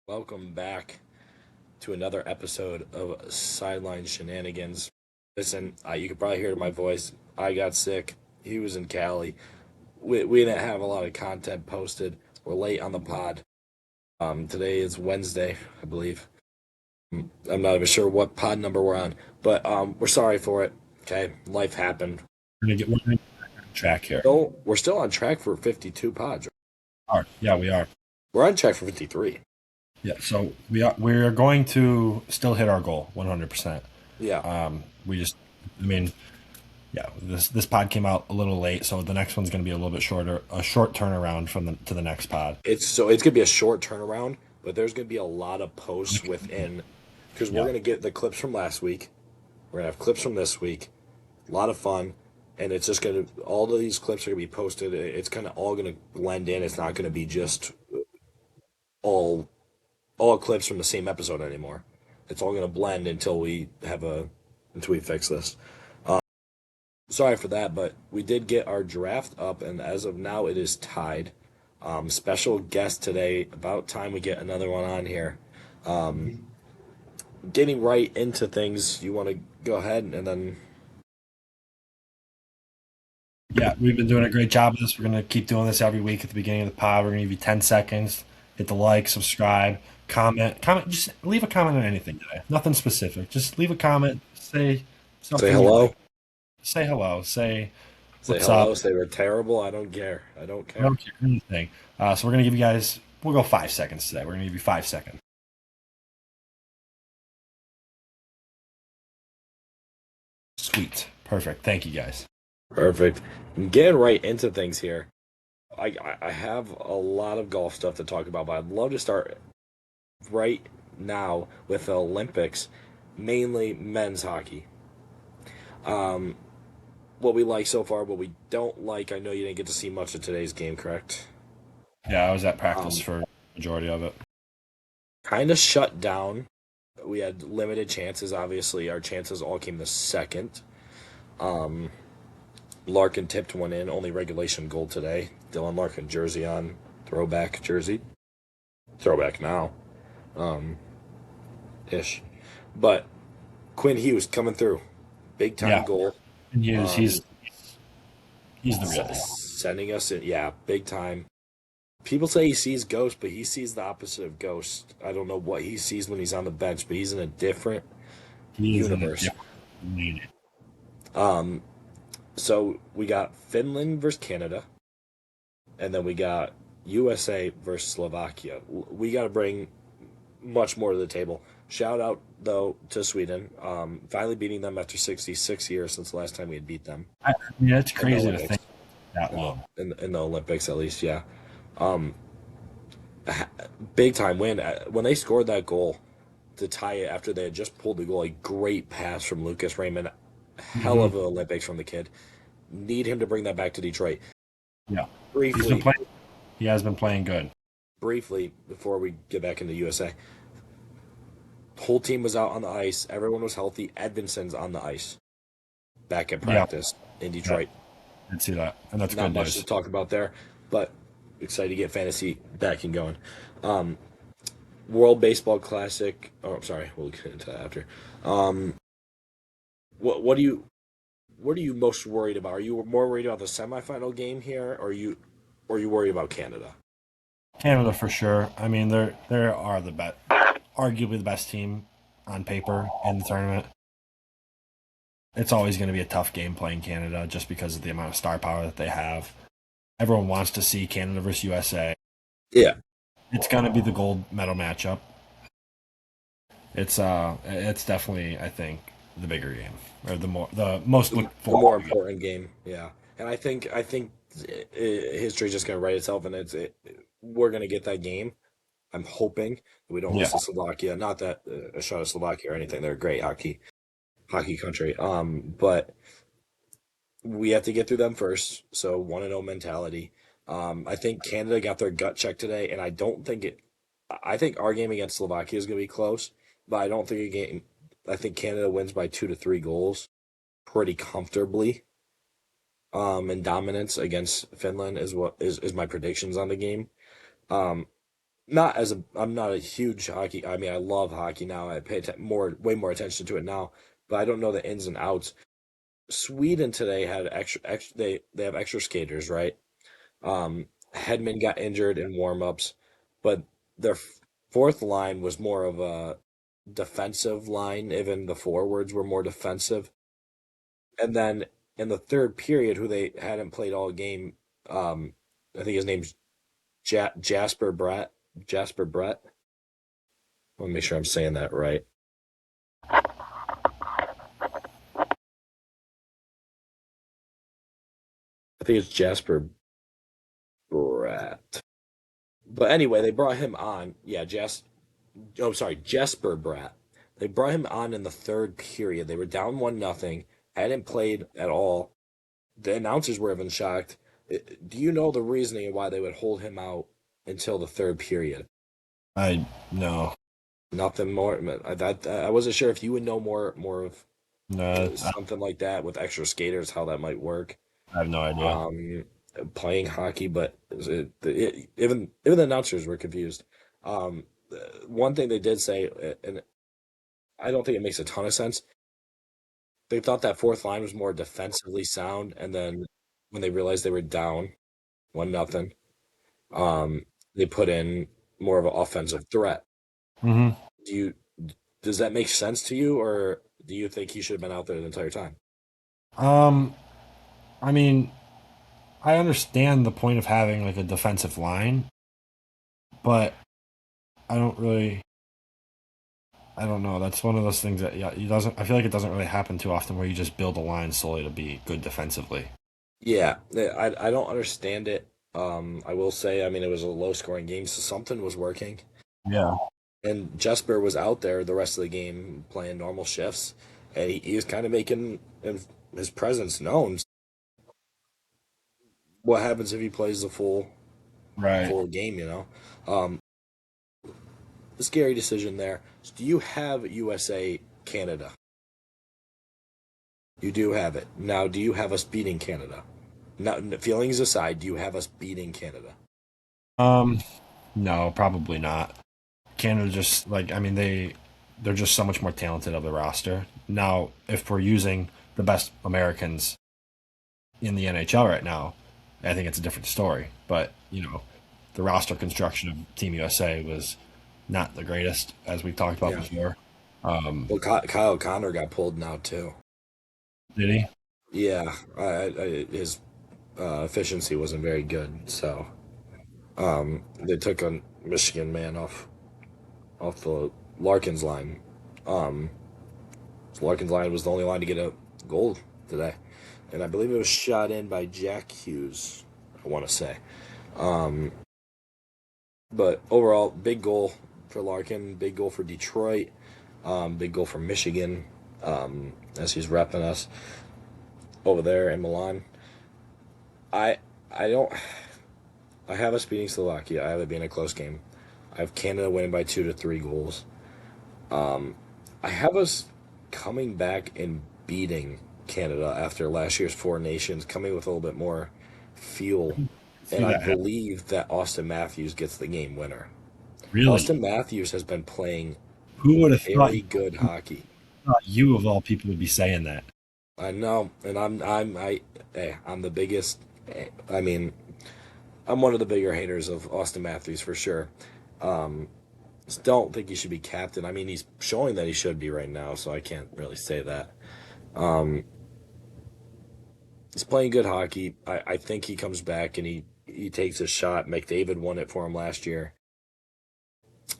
Welcome back to another episode of Sideline Shenanigans. Listen, you could probably hear my voice. I got sick. He was in Cali. We didn't have a lot of content posted. We're late on the pod. Today is Wednesday, I believe. I'm not even sure what pod number we're on, but we're sorry for it. Okay, life happened. We're gonna get back on track here. We're still on track for 52 pods. Yeah, we are. We're on track for 53. Yeah, so we are going to still hit our goal 100%. Yeah, We just, I mean, yeah, this pod came out a little late, so the next one's going to be a little bit shorter, a short turnaround from the next pod. it's gonna be a short turnaround, but there's gonna be a lot of posts within because we're Yeah, gonna get the clips from last week. We're gonna have clips from this week. A lot of fun, and it's just gonna all of these clips are gonna be posted. It's kind of all gonna blend in. It's not gonna be just all all clips from the same episode anymore. It's all gonna blend until we fix this. Sorry for that, but we did get our draft up, and as of now, it is tied. Special guest today. About time we get another one on here. Getting right into things, you want to go ahead and then. yeah, we've been doing a great job of this. We're going to keep doing this every week at the beginning of the pod. We're going to give you 10 seconds. Hit the like, subscribe, comment. Just leave a comment on anything today. Nothing specific. Just leave a comment. Say Say something you like. hello. Say hello. Say Say what's up. hello. Say we're terrible. I don't care. I don't I care. don't care anything. So we're gonna give you guys. We'll go 5 seconds today. We're gonna give you 5 seconds. Sweet. Perfect. Thank you guys. Perfect. Getting right into things here. I have a lot of golf stuff to talk about, but I'd love to start right now with the Olympics, mainly men's hockey. Um, what we like so far, what we don't like. I know you didn't get to see much of today's game, correct? Yeah, I was at practice Um, for the majority of it. Kind of shut down. We had limited chances. Obviously, our chances all came the second. Um, Larkin tipped one in, only regulation goal today. Dylan Larkin jersey on, throwback jersey, throwback now, um, ish. But Quinn Hughes coming through, big time Yeah, goal. and Um, he's the real deal. Sending us in, yeah, big time. People say he sees ghosts, but he sees the opposite of ghosts. I don't know what he sees when he's on the bench, but he's in a different He is in a universe. different league. Um, so we got Finland versus Canada, and then we got USA versus Slovakia. We got to bring much more to the table. Shout out though to Sweden, finally beating them after 66 years since the last time we had beat them I mean, it's in the crazy to Olympics. think that long. In the Olympics, at least, yeah. Um, Big time win when they scored that goal to tie it after they had just pulled the goal. A great pass from Lucas Raymond. Hell Hmm. of an Olympics from the kid. Need him to bring that back to Detroit. Yeah, he's been Briefly, playing. He has been playing good. briefly before we get back into USA. Whole team was out on the ice. Everyone was healthy. Edvinson's on the ice, back at Yeah, practice in yeah, Detroit. I see that, and that's Not good much to news. talk about there, but excited to get fantasy back and going. Um, World Baseball Classic. Oh, I'm sorry. We'll get into that after. Um, what do you what are you most worried about? Are you more worried about the semifinal game here, or are you worried about Canada? Canada for sure. I mean, they are the best, arguably the best team on paper in the tournament. It's always going to be a tough game playing Canada just because of the amount of star power that they have. Everyone wants to see Canada versus USA. Yeah, It's going to be the gold medal matchup. It's definitely, I think, the bigger game or the most look the more forward to game. important game. Yeah, and I think history is just gonna write itself, and we're gonna get that game. I'm hoping we don't lose Yeah, to Slovakia. Not that a shot at Slovakia or anything. They're a great hockey country. But we have to get through them first. So 1-0 mentality. I think Canada got their gut check today, and I don't think it. I think our game against Slovakia is going to be close, but I don't think a game. I think Canada wins by 2 to 3 goals pretty comfortably. And dominance against Finland is what is my predictions on the game. Um, Not as a I'm not a huge hockey. I mean, I love hockey now. I pay way more attention to it now, but I don't know the ins and outs. Sweden today had extra they have extra skaters, right? Hedman got injured in warm-ups, but their fourth line was more of a defensive line. Even the forwards were more defensive. And then in the third period, who they hadn't played all game, I think his name's Jasper Brett. Jasper Brett. I want to make sure I'm saying that right. I think it's Jasper Brett. But anyway, they brought him on. Yeah, oh, sorry, Jesper Bratt. They brought him on in the third period. They were down 1-0, hadn't played at all. The announcers were even shocked. Do you know the reasoning why they would hold him out until the third period? I no, Nothing more. I wasn't sure if you would know more of no, something like that with extra skaters, how that might work. I have no idea. Um, Playing hockey, but even the announcers were confused. One thing they did say, and I don't think it makes a ton of sense. They thought that fourth line was more defensively sound, and then when they realized they were down 1-0, um, they put in more of an offensive threat. Hmm. Do you does that make sense to you, or do you think he should have been out there the entire time? Um, I mean, I understand the point of having like a defensive line, but I don't really. I don't know. That's one of those things that yeah, it doesn't. I feel like it doesn't really happen too often where you just build a line solely to be good defensively. Yeah, I don't understand it. I will say, I mean, it was a low scoring game, so something was working. Yeah. And Jesper was out there the rest of the game playing normal shifts, and he was kind of making his presence known. What happens if he plays the Right. full game? Um, a scary decision there. So do you have USA Canada? You do have it now. Do you have us beating Canada? Now, feelings aside, do you have us beating Canada? Um, no, probably not. Canada just like I mean they're just so much more talented of the roster. Now, if we're using the best Americans in the NHL right now, I think it's a different story. But, the roster construction of Team USA was not the greatest, as we've talked about Yeah. before. Well, Kyle Connor got pulled now too. Did he? Yeah, his efficiency wasn't very good, so they took a Michigan man off the Larkins line. Um, Larkins line was the only line to get a goal today, and I believe it was shot in by Jack Hughes. I want to say, but overall, big goal for Larkin, big goal for Detroit, big goal for Michigan, as he's repping us over there in Milan. I I don't. I have us beating Slovakia. I have it being a close game. I have Canada winning by 2 to 3 goals. I have us coming back and beating Canada after last year's Four Nations, coming with a little bit more fuel. And See I that happen. believe that Austin Matthews gets the game winner. Really? Austin Matthews has been playing Who would have very good hockey. thought you of all people would be saying that? I know, and I'm the biggest. I mean, I'm one of the bigger haters of Austin Matthews for sure. Just don't think he should be captain. I mean, he's showing that he should be right now, so I can't really say that. He's playing good hockey. I think he comes back and he takes a shot. McDavid won it for him last year.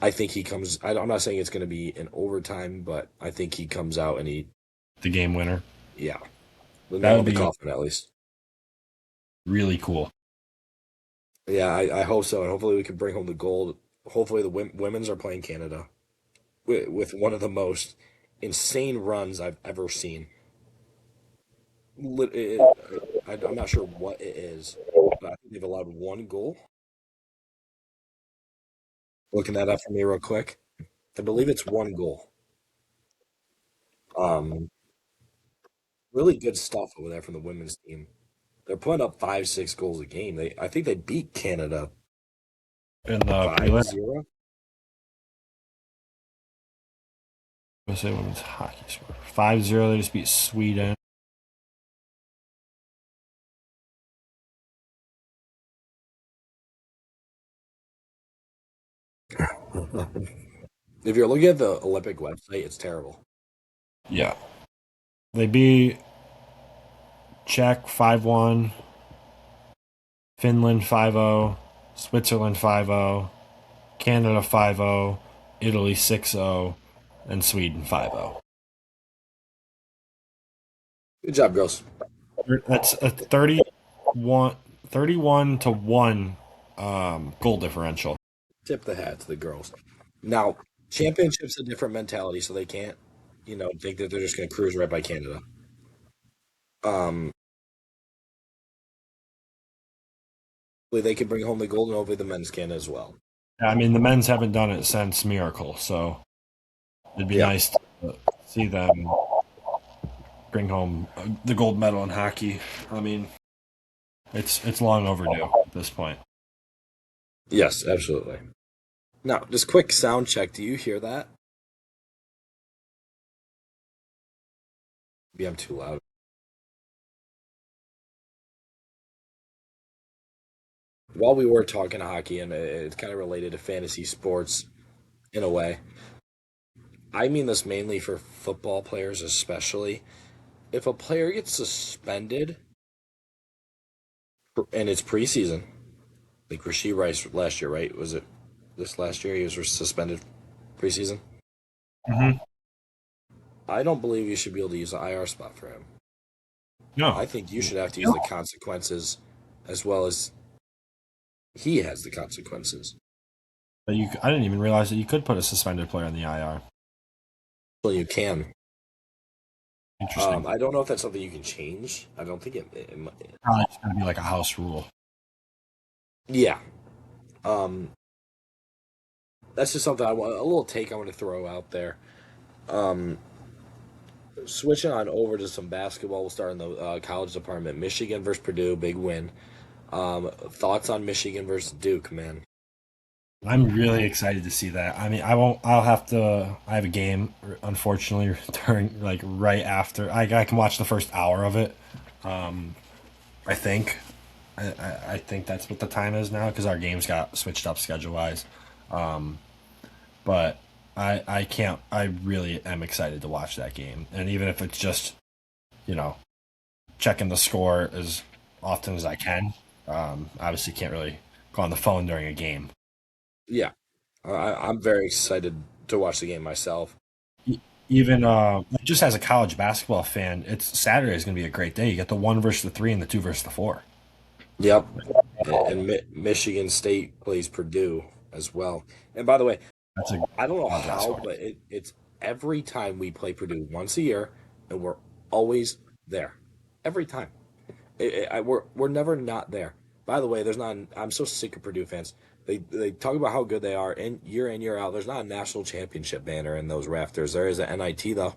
I think he comes. I'm not saying it's going to be in overtime, but I think he comes out and The game winner. yeah, the That nail would in the be coffin at least. really cool. Yeah, I hope so, and hopefully we can bring home the gold. Hopefully the women's are playing Canada with one of the most insane runs I've ever seen. I'm not sure what it is, but I think they've allowed one goal. Looking that up for me real quick. I believe it's one goal. Um, really good stuff over there from the women's team. They're putting up 5, 6 goals a game. I think they beat Canada in the Five prelim. zero. USA women's hockey score 5-0. They just beat Sweden. If you're looking at the Olympic website, it's terrible. Yeah, they beat Czech 5-1, Finland 5-0, Switzerland 5-0, Canada 5-0, Italy 6-0, and Sweden 5-0. Good job, girls. That's a 31 to 1 goal differential. Tip the hat to the girls. Now, championships a different mentality, so they can't, think that they're just going to cruise right by Canada. Um, they could bring home the gold, and hopefully the men's can as well. I mean, the men's haven't done it since Miracle, so it'd be nice to see them bring home the gold medal in hockey. I mean, it's long overdue at this point. Yes, absolutely. Now, just quick sound check. Do you hear that? Maybe I'm too loud. While we were talking hockey, and it's kind of related to fantasy sports in a way, I mean this mainly for football players, especially. If a player gets suspended and it's preseason, like Rasheed Rice last year, right? Was it this last year he was suspended preseason? Mm-hmm. I don't believe you should be able to use the IR spot for him. No, I think you should have to use the consequences as well as he has the consequences. but I didn't even realize that you could put a suspended player in the IR. Well, you can. Interesting. I don't know if that's something you can change. I don't think it Probably it's going to be like a house rule. yeah. That's just something I want a little take I want to throw out there. Um, Switching on over to some basketball, we'll start in the college department. Michigan versus Purdue, big win. Thoughts on Michigan versus Duke, man? I'm really excited to see that. I mean, I won't. I'll have to. I have a game, unfortunately, during like right after. I can watch the first hour of it. I think. I think that's what the time is now because our games got switched up schedule wise. But I can't. I really am excited to watch that game, and even if it's just you know checking the score as often as I can. Obviously, can't really go on the phone during a game. Yeah, I'm very excited to watch the game myself. Even just as a college basketball fan, it's Saturday is going to be a great day. You get the 1 versus the 3 and the 2 versus the 4. Yep, and Michigan State plays Purdue as well. And by the way, That's a I don't know college how, basketball but game. it's every time we play Purdue once a year, and we're always there. Every time, we're never not there. By the way, there's not. I'm so sick of Purdue fans. They talk about how good they are, and in year out, there's not a national championship banner in those rafters. There is an NIT though.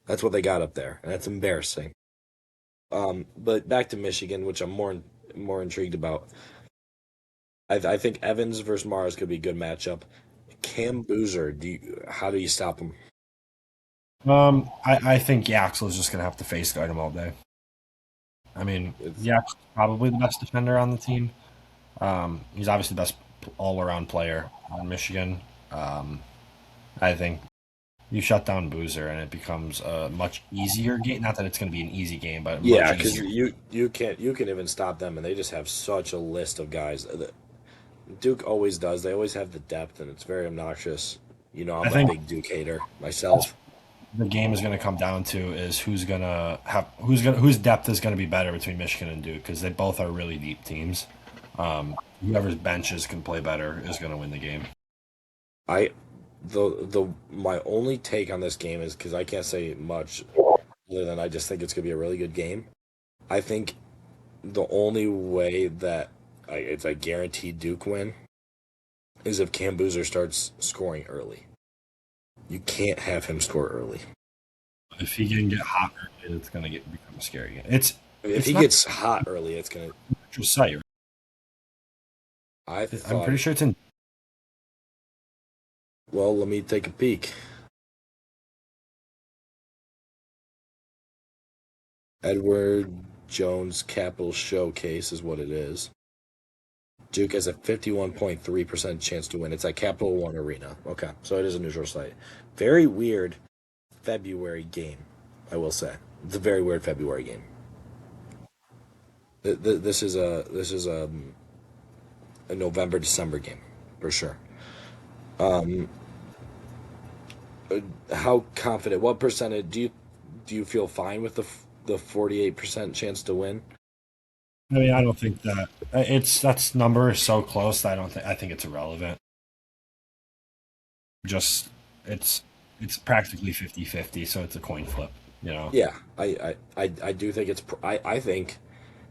That's what they got up there, and that's embarrassing. But back to Michigan, which I'm more intrigued about. I think Evans versus Mars could be a good matchup. Cam Boozer, how do you stop him? I think Yaxel is just going to have to face guard him all day. I mean, It's, Yaxel's probably the best defender on the team. He's obviously the best all around player on Michigan. I think you shut down Boozer and it becomes a much easier game. Not that it's going to be an easy game, but yeah, much because easier. you can even stop them, and they just have such a list of guys. Duke always does. They always have the depth, and it's very obnoxious. I I'm a think big Duke hater that's myself. the game is going to come down to is whose depth is going to be better between Michigan and Duke because they both are really deep teams. Whoever's benches can play better is going to win the game. I the my only take on this game is because I can't say much other than I just think it's gonna be a really good game. I think the only way that it's a guaranteed Duke win is if Cam Boozer starts scoring early. You can't have him score early. If he can get hot, it's going to become a scary game. It's If it's he not gets hot early, it's gonna. a neutral site. I I'm thought, pretty sure it's in. well, let me take a peek. Edward Jones Capital Showcase is what it is. Duke has a 51.3% chance to win. It's at Capital One Arena. Okay, so it is a neutral site. Very weird February game, I will say. It's a very weird February game. This is a November December game for sure. Um, how confident? What percentage do you feel fine with the 48% chance to win? I mean, I don't think that it's that's number is so close that I think it's irrelevant. Just it's it's practically 50-50, so it's a coin flip, you know. Yeah, I do think I think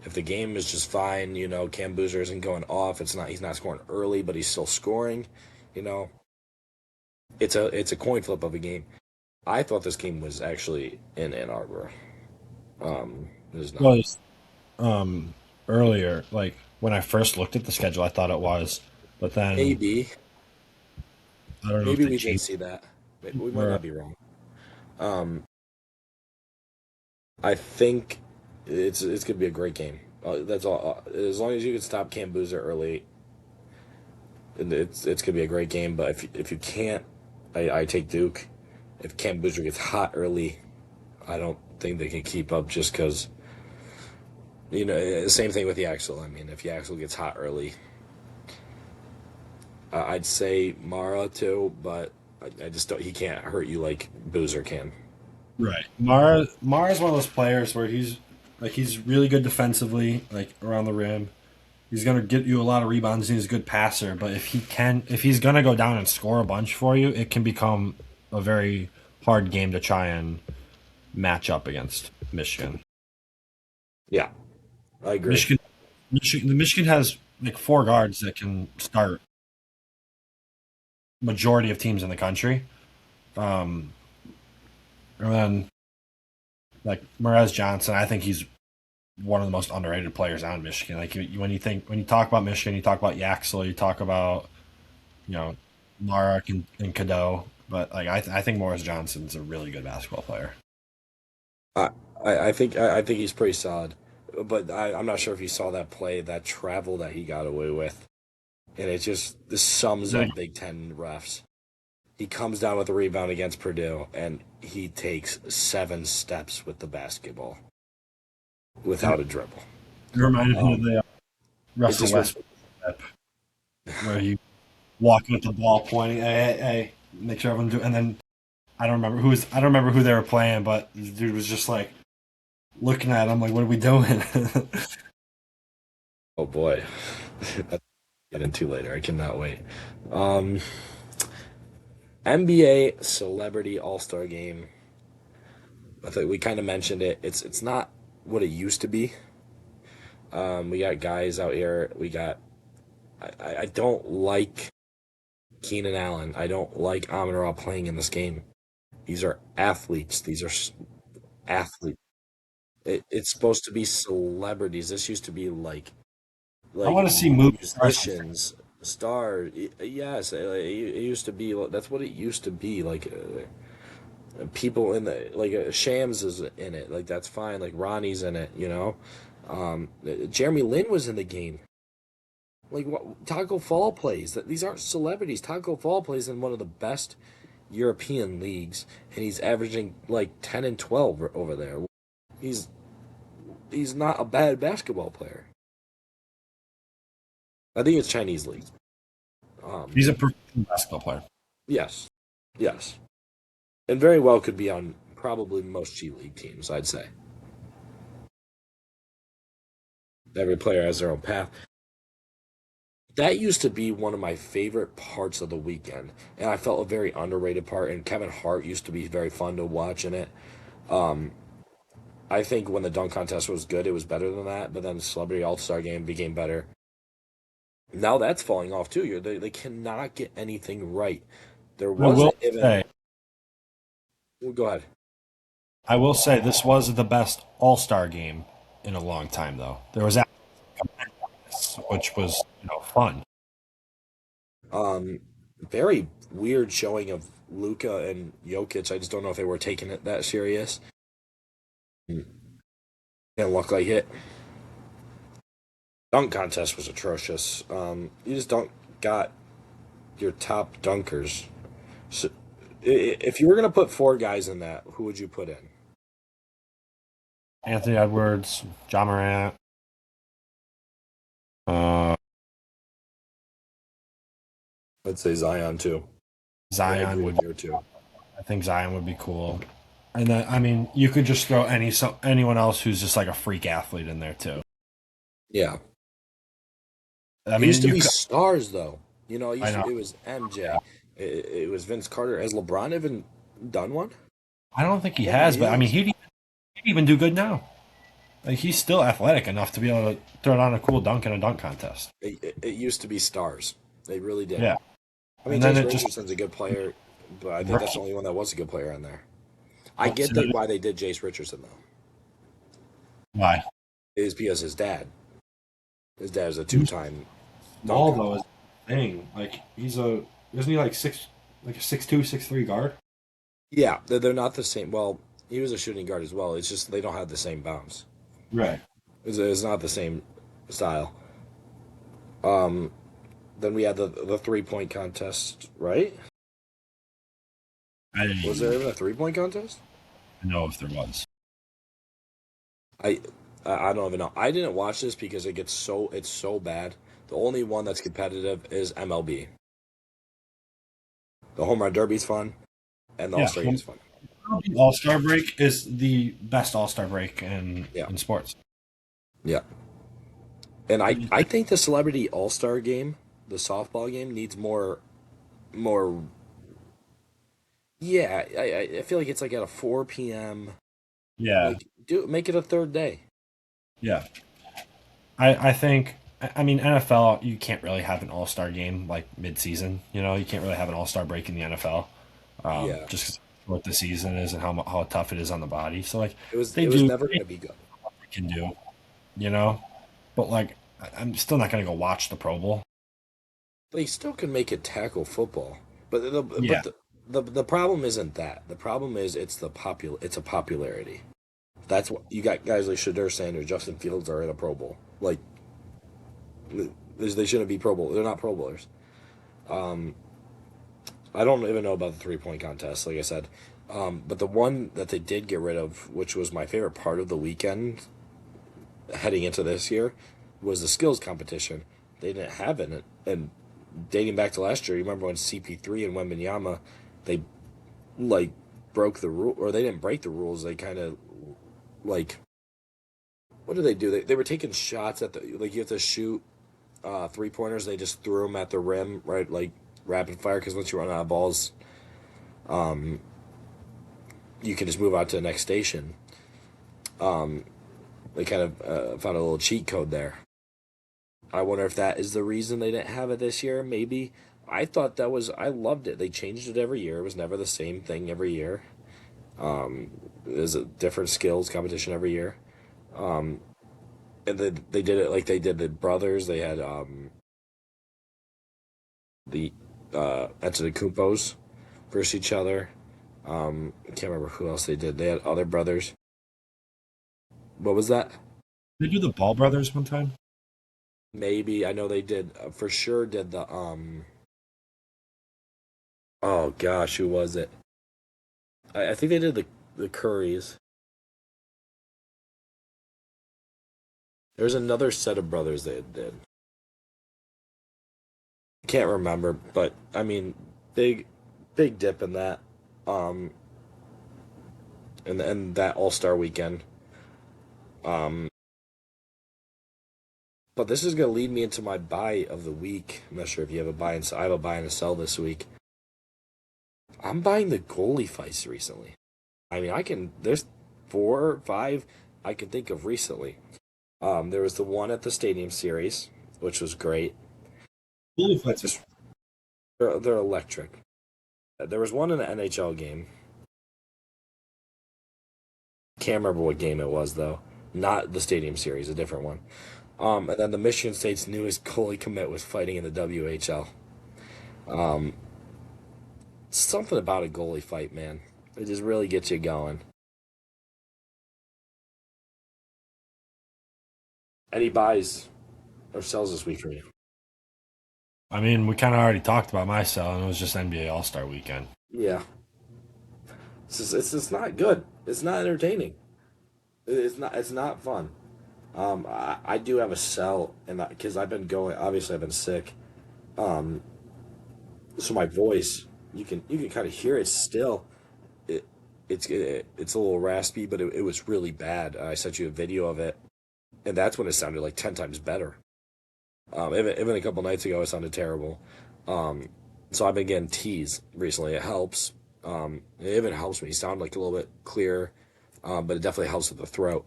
if the game is just fine, Cam Boozer isn't going off. He's not scoring early, but he's still scoring. You know, it's a coin flip of a game. I thought this game was actually in Ann Arbor. It is not. Was earlier, like when I first looked at the schedule, I thought it was, but then Maybe I don't know if maybe they we did changed see that. We might or not be wrong. Um, I think it's gonna be a great game. That's all. As long as you can stop Cam Boozer early, and it's gonna be a great game. But if you can't, I take Duke. If Cam Boozer gets hot early, I don't think they can keep up just because same thing with the Axel. I mean, if the Axel gets hot early, I'd say Mara too, but I just don't. He can't hurt you like Boozer can. right. Mara's one of those players where he's really good defensively, like around the rim. He's gonna get you a lot of rebounds and he's a good passer, but if he's gonna go down and score a bunch for you, it can become a very hard game to try and match up against Michigan. Yeah, I agree. Michigan Michigan has like four guards that can start majority of teams in the country. Um, and then like Mraz Johnson, I think he's one of the most underrated players on Michigan. Like when you talk about Michigan, you talk about Yaxel, you talk about you know Marek and Cadeau, but like I think Morris Johnson's a really good basketball player. I I think he's pretty solid, but I'm not sure if you saw that play, that travel that he got away with, and it just this sums Like, up Big Ten refs. He comes down with a rebound against Purdue, and he takes 7 steps with the basketball without a dribble. it reminded me of Um, the it Russell just Westbrook step where he walking with the ball, pointing, hey, make sure everyone do. And then I don't remember who they were playing, but the dude was just like looking at him like, what are we doing? oh boy, I'll get into later. I cannot wait. Um, NBA Celebrity All Star Game. I think we kind of mentioned it. It's not what it used to be. We got guys out here. I don't like Keenan Allen. I don't like Amon Ra playing in this game. These are athletes. These are athletes. It's supposed to be celebrities. This used to be I like want to see movie stars. musicians, stars. Yes, it used to be. That's what it used to be. Like people in the Shams is in it. Like that's fine. Like Ronnie's in it. Jeremy Lin was in the game. Like what Taco Fall plays. That these aren't celebrities. Taco Fall plays in one of the best European leagues, and he's averaging like 10 and 12 over there. He's he's not a bad basketball player. I think it's Chinese leagues. Um, He's a professional basketball player. yes, yes, and very well could be on probably most G League teams. I'd say every player has their own path. That used to be one of my favorite parts of the weekend, and I felt a very underrated part. And Kevin Hart used to be very fun to watch in it. Um, I think when the dunk contest was good, it was better than that. But then the Celebrity All Star Game became better. Now that's falling off too. They cannot get anything right. There I will wasn't even. say, Well, go ahead. I will say this was the best All Star game in a long time, though. There was, which was fun. Um, Very weird showing of Luka and Jokic. I just don't know if they were taking it that serious. Didn't look like it. Dunk contest was atrocious. You just don't got your top dunkers. So, if you were gonna put four guys in that, who would you put in? Anthony Edwards, John Morant, uh, I'd say Zion too. I Zion agree would. with you too. I think Zion would be cool. And then, I mean, you could just throw anyone else who's just like a freak athlete in there too. Yeah, I it used mean, to you be could. stars though. I know. It was MJ, it was Vince Carter. Has LeBron even done one? I don't think he Maybe has, he but I mean, has. he'd even do good now. Like he's still athletic enough to be able to throw down a cool dunk in a dunk contest. It used to be stars. They really did. Yeah, I mean, and then Jace it just Richardson's a good player, but I think that's the right. only one that was a good player on there. I Oh, get that why they did Jace Richardson though, why? is because his dad is a He's two-time small dunker. though is the thing. Like isn't he like like a 6'2", 6'3" guard? Yeah, they're not the same. Well, he was a shooting guard as well. It's just they don't have the same bounce. Right. It's not the same style. Um, then we had the 3-point contest, right? I didn't Was there even even a 3-point contest? know if there was. I I don't even know. I didn't watch this because it's so bad. The only one that's competitive is MLB. The home run derby's fun, and the All Yeah, Star game's fun. All Star break is the best All Star break Yeah, in sports. yeah. And I think the Celebrity All Star game, the softball game, needs more. Yeah, I feel like it's like at a 4 p.m. Yeah, Like do make it a third day. yeah. I think I mean NFL. You can't really have an All Star game like mid season. You know, you can't really have an All Star break in the NFL. Yeah, Just 'cause what the season is and how tough it is on the body. So like it they was do never they gonna be good. can do. You know, but like I'm still not gonna go watch the Pro Bowl. They still can make it tackle football, but Yeah, the problem isn't that. The problem is it's a popularity. That's what you got. Guys like Shadur Sanders, Justin Fields are in a Pro Bowl. Like they shouldn't be Pro Bowl. They're not Pro Bowlers. I don't even know about the 3-point contest. Like I said, but the one that they did get rid of, which was my favorite part of the weekend heading into this year, was the skills competition. They didn't have it, and dating back to last year, you remember when CP3 and Wembenyama, they like broke the rule, or they didn't break the rules. They kind of like what did they do? They were taking shots at the like you have to shoot 3 pointers. They just threw them at the rim, right? Like rapid fire, because once you run out of balls, you can just move out to the next station. They kind of found a little cheat code there. I wonder if that is the reason they didn't have it this year. Maybe. I thought that was. I loved it. They changed it every year. It was never the same thing every year. There's a different skills competition every year. And they did it like they did the brothers. They had the Antetokounmpos versus each other. I can't remember who else they did. They had other brothers. What was that? they do the Ball brothers one time. Maybe I know they did for sure. Did the Oh gosh, who was it? I think they did the Currys. There was another set of brothers they did. Can't remember, but I mean, big, big dip in that. Um, and that All Star weekend. Um, but this is gonna lead me into my buy of the week. I'm not sure if you have a buy and sell. I have a buy and a sell this week. I'm buying the goalie fights recently. I mean, I can. There's 4 or 5 I can think of recently. There was the one at the Stadium Series, which was great. Bully fights. Just they're electric. There was one in the NHL game. Can't remember what game it was though. Not the Stadium Series, a different one. And then the Michigan State's newest goalie commit was fighting in the WHL. Um, something about a goalie fight, man. It just really gets you going. Any buys or sells this week for you? I mean, we kind of already talked about my sell, and it was just NBA All Star Weekend. Yeah, it's just not good. It's not entertaining. It's not fun. I do have a sell, and because I've been going, obviously I've been sick. Um, so my voice, you can kind of hear it still. It it's a little raspy, but it was really bad. I sent you a video of it, and that's when it sounded like 10 times better. Even a couple nights ago, it sounded terrible. Um, so I've been getting teas recently. It helps. It even helps me sound like a little bit clearer, but it definitely helps with the throat.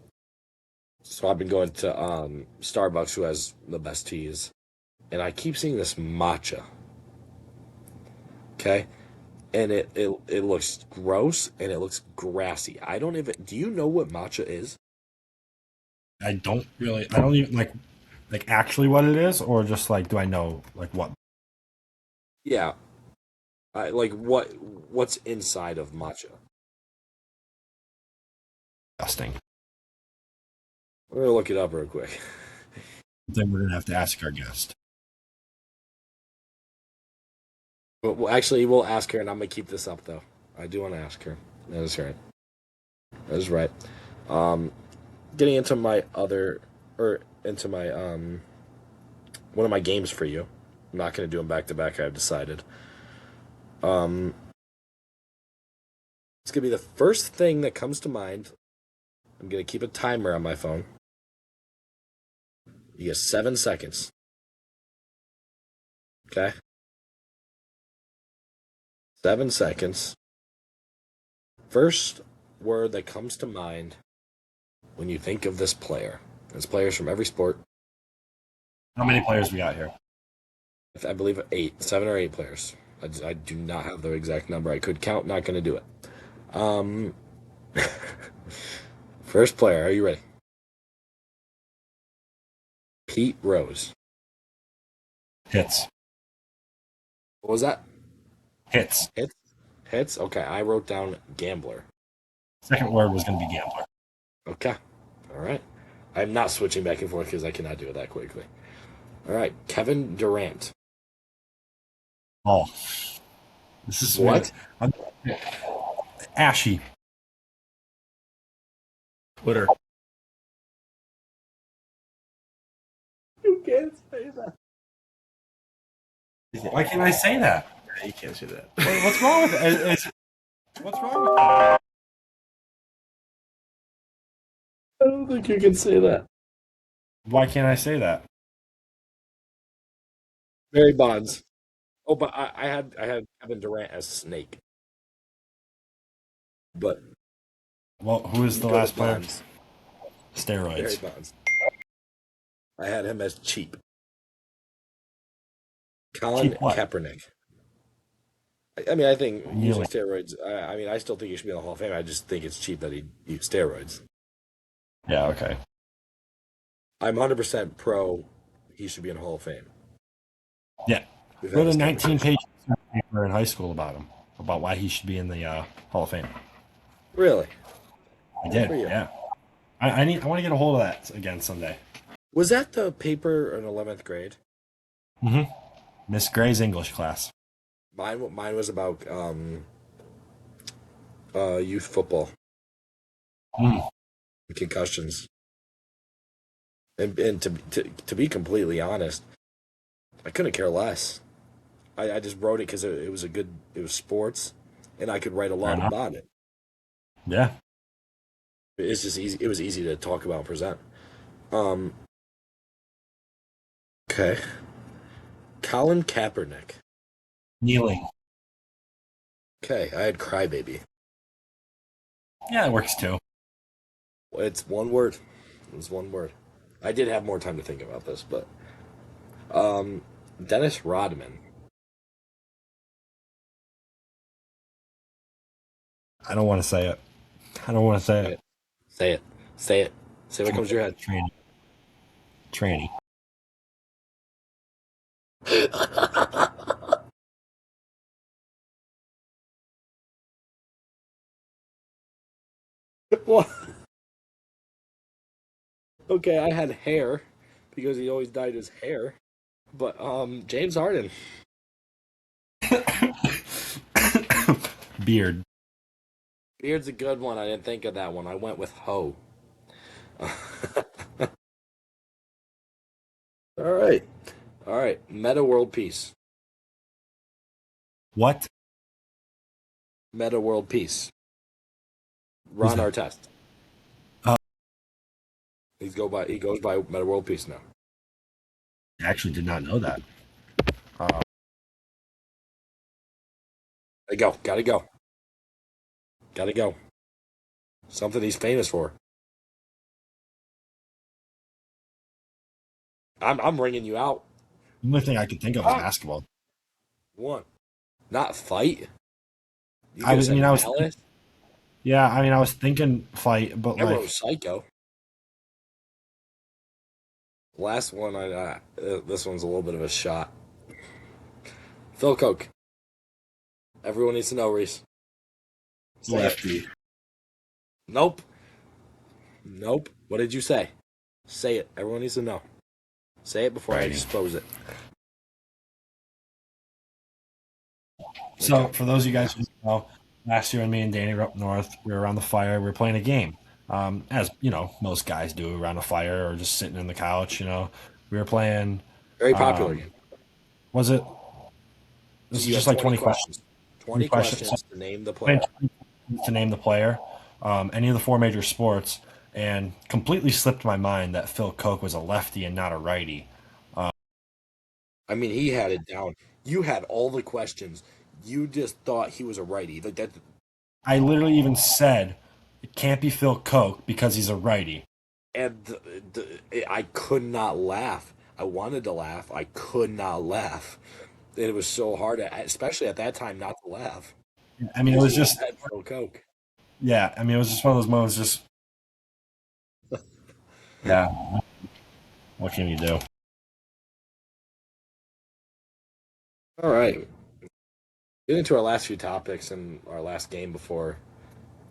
So I've been going to Starbucks, who has the best teas, and I keep seeing this matcha. Okay, and it looks gross and it looks grassy. I don't even. Do you know what matcha is? I don't really. I don't even like actually what it is, or just like do I know like what Yeah, like what's inside of matcha? disgusting. I'm gonna look it up real quick. Then we're gonna have to ask our guest. Well, actually, we'll ask her, and I'm gonna keep this up though. I do want to ask her. That is right. That is right. Um, getting into my other, or into my one of my games for you. I'm not gonna do them back to back. I've decided. Um, it's gonna be the first thing that comes to mind. I'm gonna keep a timer on my phone. You get 7 seconds. Okay, 7 seconds. First word that comes to mind when you think of this player. There's players from every sport. How many players we got here? I believe 7 or 8 players. I do not have the exact number. I could count. Not going to do it. Um, first player. Are you ready? Pete Rose. Hits. What was that? Hits. Hits. Hits. Okay. I wrote down gambler. Second word was gonna be gambler. Okay. All right. I'm not switching back and forth because I cannot do it that quickly. All right. Kevin Durant. Oh, this is What? I'm, ashy. Twitter. You can't say that. Why can't I say that? Yeah, you can't say that. What's wrong with it? What's wrong with that? I don't think you can say that. Why can't I say that? Barry Bonds. Oh, but I had Kevin Durant as Snake. But Well, who is the go to last player? Bonds. Barry Steroids. Bonds. I had him as cheap. Colin Cheap what? Kaepernick. I mean, I think using Kneeling. steroids. I mean, I still think he should be in the Hall of Fame. I just think it's cheap that he used steroids. Yeah. Okay. I'm 100% pro. He should be in the Hall of Fame. Yeah. We've had Wrote a this 19 conversation. page paper in high school about him, about why he should be in the Hall of Fame. Really? I Good did. for you. Yeah. I want to get a hold of that again someday. Was that the paper in 11th grade? Mm-hmm. Miss Gray's English class. Mine was about youth football, Mm. concussions, and to be completely honest, I couldn't care less. I just wrote it because it was it was sports, and I could write a Fair lot enough. about it. Yeah. It's just easy. It was easy to talk about and present. Um, okay, Colin Kaepernick. Kneeling. Okay, I had crybaby. Yeah, it works too. It's one word. It's one word. I did have more time to think about this, but Dennis Rodman. I don't want to say it. I don't want to say Say it. it. Say it. Say it. Say what comes to your head. Tranny. Tranny. Well, okay, I had hair because he always dyed his hair. But James Harden. Beard. Beard's a good one. I didn't think of that one. I went with Ho. All right. All right. Meta World Peace. What? Meta World Peace. Who's Ron that? Artest. Uh, He goes by Meta World Peace now. I actually did not know that. Gotta go. Gotta go. Gotta go. Something he's famous for. I'm ringing you out. The only thing I could think of is basketball. One. Not fight. You I could have was, I said mean, I was, Malice. yeah, I mean, I was thinking fight, but I like, wrote Psycho. Last one, this one's a little bit of a shot. Phil Koch. Everyone needs to know, Reese. Say it. lefty. Nope. Nope. What did you say? Say it. Everyone needs to know. Say it before I Righty. expose it. So, Okay. for those of you guys who don't know, last year when me and Danny were up north, we were around the fire, we were playing a game. As you know, most guys do around a fire or just sitting on the couch. We were playing. Very popular game. Was it? This So is you just have like 20 questions. 20 questions. questions to name the Playing player. 20 questions to name the player, any of the four major sports, and completely slipped my mind that Phil Koch was a lefty and not a righty. I mean, he had it down. You had all the questions. You just thought he was a righty. Like that. I literally even said it can't be Phil Koch because he's a righty. And I could not laugh. I wanted to laugh. I could not laugh. And it was so hard, especially at that time, not to laugh. I mean, it was You just, had Phil Koch. yeah. I mean, it was just one of those moments. Just, yeah. What can you do? All right. Get into our last few topics and our last game before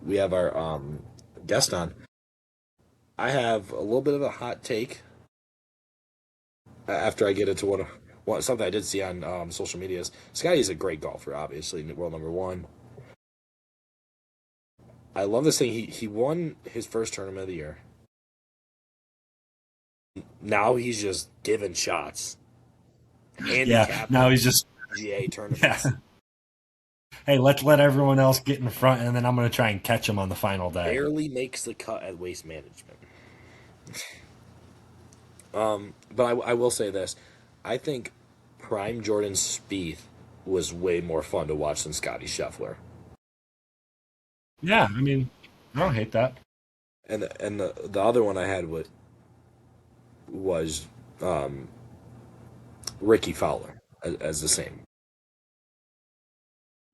we have our guest on. I have a little bit of a hot take after I get into something I did see on social medias. Scotty's a great golfer, obviously, world number one. I love this thing. He won his first tournament of the year. Now he's just giving shots. Yeah. Now he's just, PGA tournaments. yeah. Hey, let's let everyone else get in front, and then I'm going to try and catch him on the final day. Barely makes the cut at Waste Management. But I will say this: I think Prime Jordan Spieth was way more fun to watch than Scotty Scheffler. Yeah, I mean, I don't hate that. And the other one I had was Ricky Fowler as the same.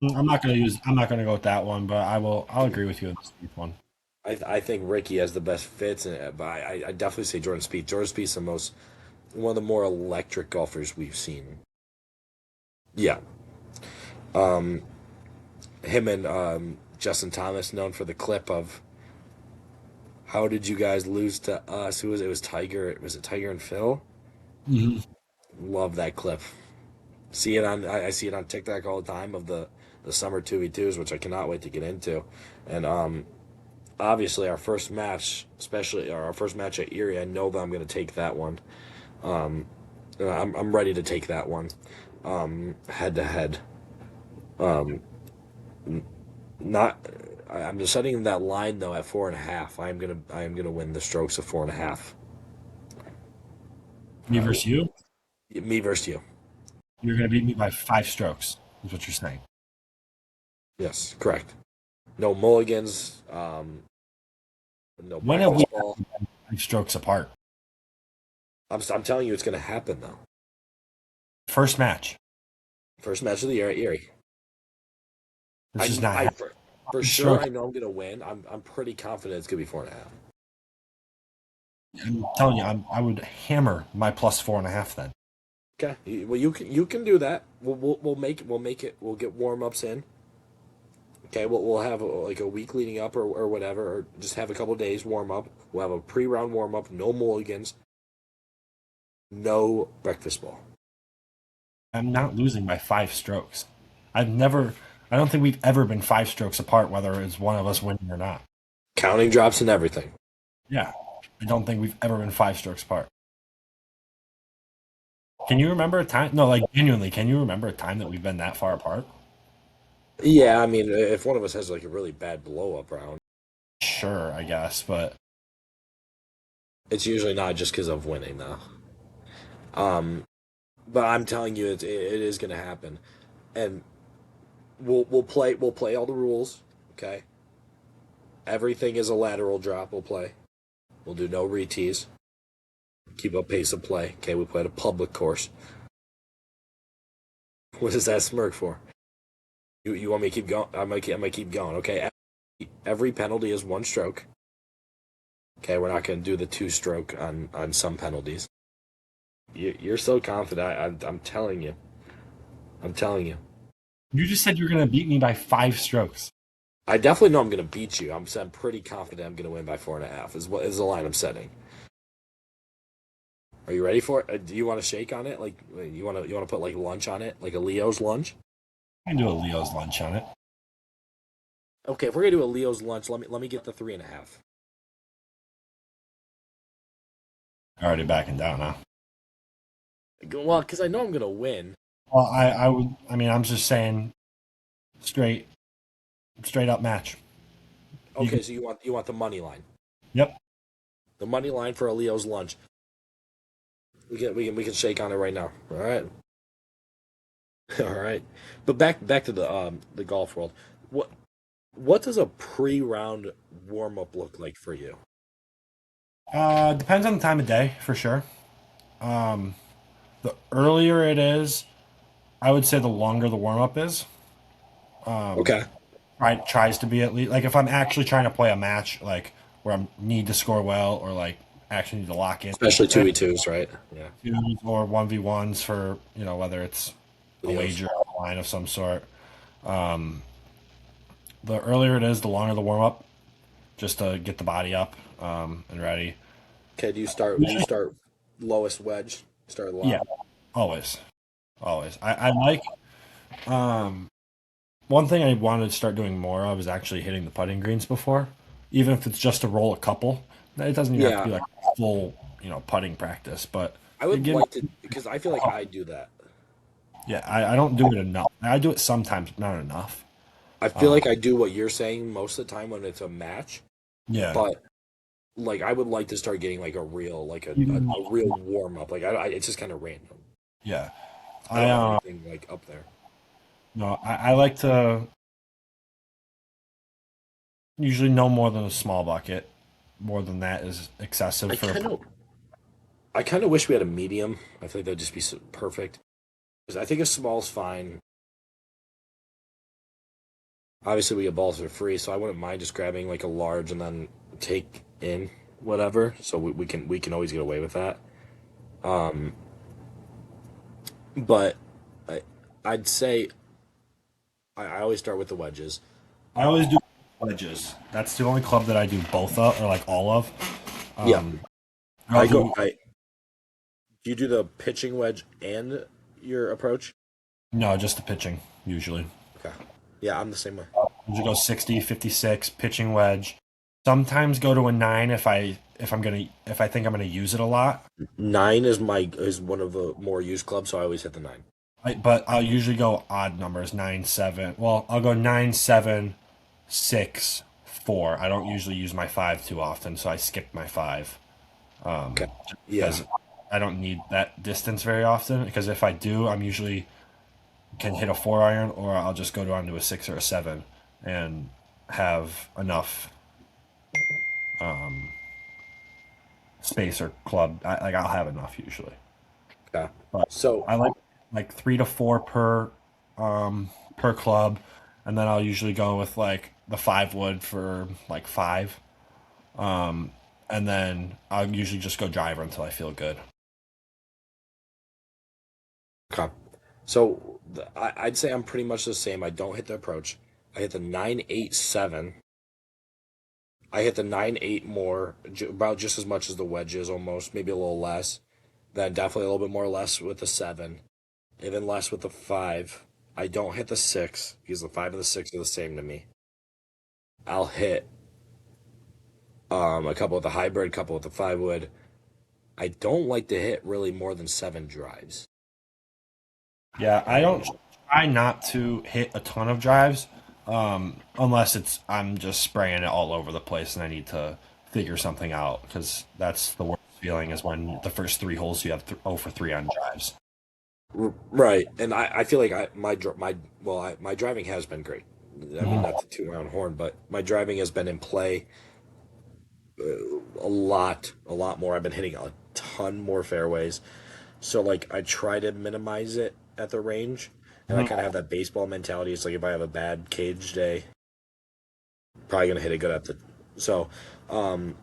I'm not going to go with that one, but I'll agree with you on the Spieth one. I think Ricky has the best fits, but I definitely say Jordan Spieth. Jordan Spieth's one of the more electric golfers we've seen. Yeah. Him and Justin Thomas, known for the clip of "How did you guys lose to us?" Who was it? It was Tiger. Was it Tiger and Phil? Mm-hmm. Love that clip. I see it on TikTok all the time of the summer 2v2s, which I cannot wait to get into. And obviously our first match, especially our first match at Erie, I know that I'm going to take that one. I'm ready to take that one head to head. Not. I'm just setting that line though at 4.5. I am gonna win the strokes of 4.5. Me versus you? Me versus you. You're going to beat me by 5 strokes, is what you're saying. Yes, correct. No mulligans. No When have we breakfast ball. been 5 strokes apart? I'm telling you, it's gonna happen though. First match. First match of the year at Erie. This is not happening. For Sure. sure. I know I'm gonna win. I'm pretty confident it's gonna be 4.5. I'm telling you, I would hammer my plus 4.5 then. Okay. Well, you can do that. We'll make it. We'll get warm ups in. Okay, we'll have like a week leading up or whatever, or just have a couple days warm up. We'll have a pre-round warm up, no mulligans, no breakfast ball. I'm not losing by 5 strokes. I've never. I don't think we've ever been 5 strokes apart, whether it's one of us winning or not. Counting drops and everything. Yeah, I don't think we've ever been 5 strokes apart. Can you remember a time? No, like genuinely, can you remember a time that we've been that far apart? Yeah, I mean, if one of us has like a really bad blow up round, Sure, I guess, but it's usually not just because of winning though. Um, but I'm telling you, it is going to happen, and we'll play all the rules. Okay, everything is a lateral drop. We'll play. We'll do no retees. Keep up pace of play. Okay, we play at a public course. What is that smirk for? You want me to keep going? I might keep going. Okay, every penalty is 1 stroke. Okay, we're not going to do the 2 stroke on some penalties. You're so confident. I'm telling you. I'm telling you. you just said you're going to beat me by 5 strokes. I definitely know I'm going to beat you. I'm pretty confident I'm going to win by 4.5. Is the line I'm setting. Are you ready for it? Do you want to shake on it? Like you want to put like lunch on it, like a Leo's lunch? I can do a Leo's lunch on it. Okay, if we're gonna do a Leo's lunch, let me get the 3.5. Already backing down now. Well, because I know I'm gonna win. Well, I would. I mean, I'm just saying, straight, straight up match. You Okay, can, so you want the money line, yep. the money line for a Leo's lunch. We can shake on it right now. All right, all right. But back to the golf world. What does a pre-round warm up look like for you? Depends on the time of day for sure. Um, the earlier it is, I would say the longer the warm up is. Um, Okay, tries to be at least like if I'm actually trying to play a match like where I need to score well or like actually need to lock in especially 2v2s, right? Yeah, twos or 1v1s for whether it's a Leo's. wager or a line of some sort. Um, the earlier it is, the longer the warm up, just to get the body up and ready. Okay, do you start lowest wedge? Start Yeah, low. always, always. I like um, one thing I wanted to start doing more of is actually hitting the putting greens before, even if it's just to roll a couple. It doesn't even have to Yeah, be like full putting practice, but I it would gives. like to because I feel like I do that. Yeah, I don't do it enough. I do it sometimes, but not enough. I feel Um, like I do what you're saying most of the time when it's a match, yeah, but like I would like to start getting like a real like even a real warm up. Like it's just kind of random. yeah. I I don't have anything like up there. no, I like to usually no more than a small bucket. More than that is excessive I for. kind of I kind of wish we had a medium. I think that'd just be perfect. Because I think a small's fine. Obviously, we get balls for free, so I wouldn't mind just grabbing like a large and then take in whatever. So we can always get away with that. Um, but I, I'd say I always start with the wedges. I always do wedges. That's the only club that I do both of, or like all of. Yeah, Um, I I'll go. do Do you do the pitching wedge and your approach? no, just the pitching usually. Okay. Yeah, I'm the same way. Usually go 60, 56, pitching wedge. Sometimes go to a 9 if I think I'm gonna use it a lot. 9 is one of the more used clubs, so I always hit the 9. But I'll usually go odd numbers 9, 7. Well, I'll go 9, 7, 6, 4. I don't usually use my 5 too often, so I skip my 5 Okay. Yeah. because I don't need that distance very often. Because if I do, I'm usually can hit a 4 iron, or I'll just go down to a 6 or a 7 and have enough space or club. Like I'll have enough usually. Okay. But So I like 3 to 4 per club, and then I'll usually go with like the 5 wood for like 5, and then I'll usually just go driver until I feel good. okay. So I'd say I'm pretty much the same. I don't hit the approach. I hit the 987. I hit the 9.8 more, about just as much as the wedges, almost maybe a little less. Then definitely a little bit more less with the 7, and then less with the 5. I don't hit the 6 because the 5 and the 6 are the same to me. I'll hit a couple with the hybrid, a couple with the 5 wood. I don't like to hit really more than 7 drives. Yeah, I don't try not to hit a ton of drives, unless it's I'm just spraying it all over the place and I need to figure something out because that's the worst feeling is when the first three holes you have 0 for 3 on drives. Right, and I feel like my driving has been great. I mean, Mhm. not to toot my own horn, but my driving has been in play a lot more. I've been hitting a ton more fairways. So like I try to minimize it at the range, and I kind of have that baseball mentality. It's like if I have a bad cage day, probably gonna hit it good at the. So, um,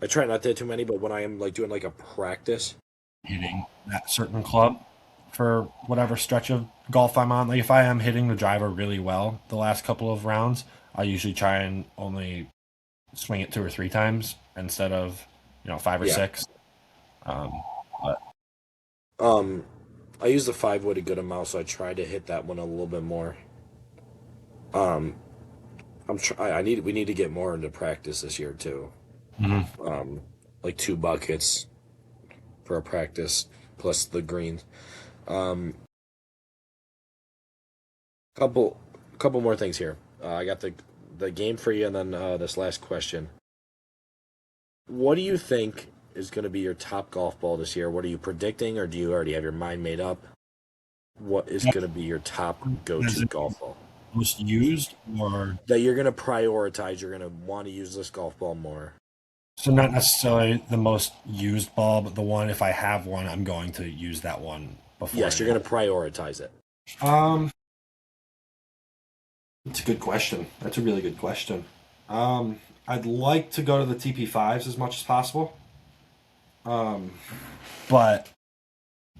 I try not to hit too many, but when I am like doing like a practice, Hitting that certain club for whatever stretch of golf I'm on. Like if I am hitting the driver really well the last couple of rounds, I usually try and only swing it 2 or 3 times instead of 5 or yeah, 6. Um, but um, I use the 5 wood a good amount, so I try to hit that one a little bit more. Um, I need we need to get more into practice this year too. mhm. Um, like 2 buckets for a practice plus the greens. Um, couple couple more things here. I got the game for you, and then this last question. What do you think is going to be your top golf ball this year? What are you predicting, or do you already have your mind made up? What is going to be your top Is go-to it golf ball most used or that you're going to prioritize? You're going to want to use this golf ball more. so not necessarily the most used ball, but the one if I have one, I'm going to use that one before Yes, you're anyone. going to prioritize it. Um, That's a good question. That's a really good question. I'd like to go to the TP5s as much as possible. Um, but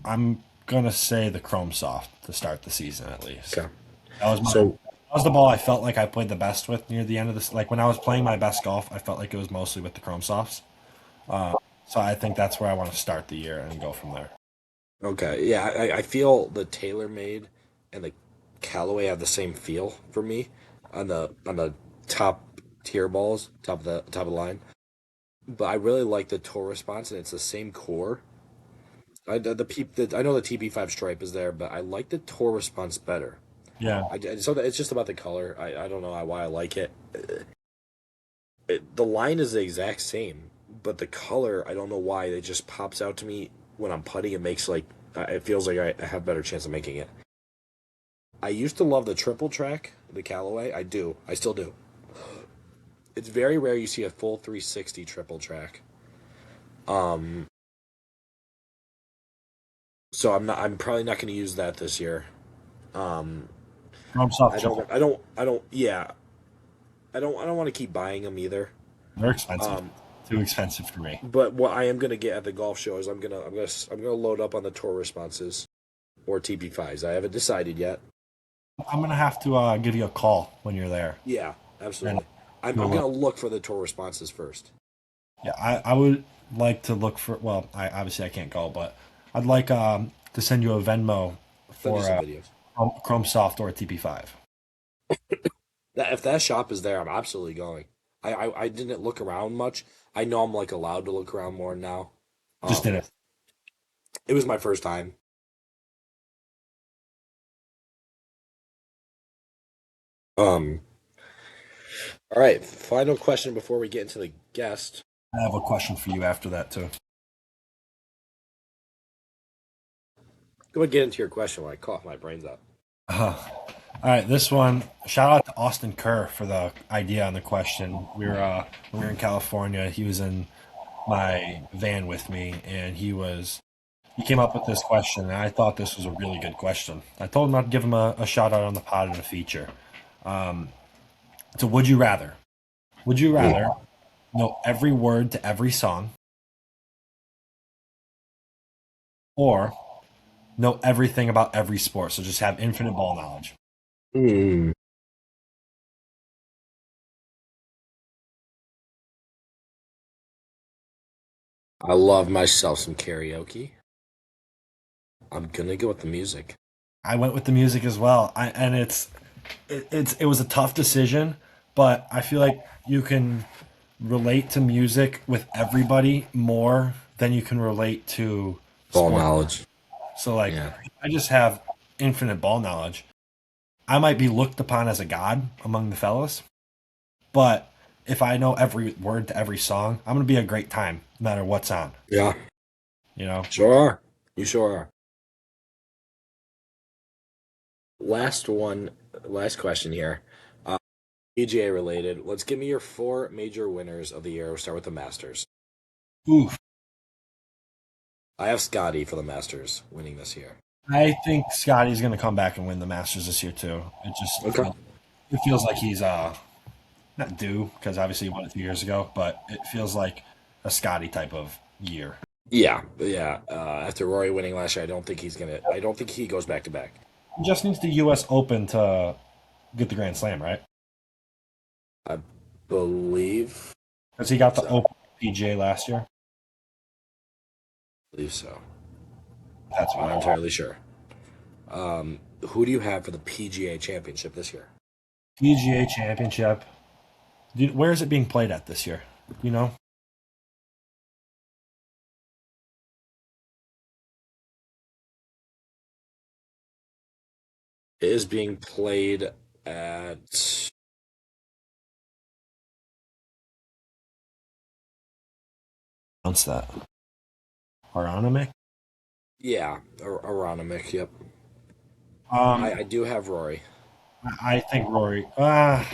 I'm gonna say the Chrome Soft to start the season at least. Okay. That So, was the ball I felt like I played the best with near the end of this. Like when I was playing my best golf, I felt like it was mostly with the Chrome Softs. So I think that's where I want to start the year and go from there. okay, yeah, I feel the TaylorMade and the Callaway have the same feel for me on the top tier balls, top of the line. But I really like the toe response, and it's the same core. I know the TP5 stripe is there, but I like the toe response better. Yeah, So that it's just about the color. I don't know why I like it. The line is the exact same, but the color I don't know why it just pops out to me when I'm putting. It makes like it feels like I have a better chance of making it. I used to love the triple track, the Callaway. I do. I still do. It's very rare you see a full 360 triple track. Um, so I'm probably not going to use that this year. Um, Chrome Soft triple. Yeah, I don't want to keep buying them either. They're expensive. Um, Too expensive for me. but what I am going to get at the golf show is I'm gonna load up on the tour responses or TP5s. I haven't decided yet. I'm gonna have to give you a call when you're there. Yeah, And absolutely. do a I'm going look. to look for the tour responses first. Yeah, I would like to look for. Well, I obviously I can't go, but I'd like to send you a Venmo Send you for some videos. Chrome Soft or a TP5. That if that shop is there, I'm absolutely going. I didn't look around much. I know I'm like allowed to look around more now. Just did Um, it. it was my first time. Um, all right, final question before we get into the guest. I have a question for you after that too. Go ahead and get into your question while I cough my brains out. Uh, all right, this one. Shout out to Austin Kerr for the idea on the question. We were in California. He was in my van with me, and he came up with this question, and I thought this was a really good question. I told him I'd give him a shout out on the pod and a feature. So, would you rather? Would you rather know every word to every song, or know everything about every sport? So just have infinite ball knowledge. Hmm. I love myself some karaoke. I'm gonna go with the music. I went with the music as well. And it was a tough decision, but I feel like you can relate to music with everybody more than you can relate to Ball sport. knowledge. So like Yeah. I just have infinite ball knowledge. I might be looked upon as a god among the fellas, but if I know every word to every song, I'm gonna be a great time no matter what's on. Yeah. You know? Sure are. You sure are. Last one, last question here. PGA related. Let's give me your four major winners of the year. We'll start with the Masters. Oof. I have Scotty for the Masters winning this year. I think Scotty's gonna come back and win the Masters this year too. Okay. It feels like he's not due because obviously he won it 2 years ago, but it feels like a Scotty type of year. Yeah, yeah. After Rory winning last year, I don't think he's gonna. I don't think he goes back to back. He just needs the U.S. Open to get the Grand Slam, right? I believe Because he got the so. Open PGA last year. Believe so. That's I'm not why. entirely sure. Who do you have for the PGA Championship this year? PGA Championship. Where is it being played at this year? You know? It is being played at. Announce that. Aronimik? Yeah, Aronimik. Yep. Um, I do have Rory. I think Rory. I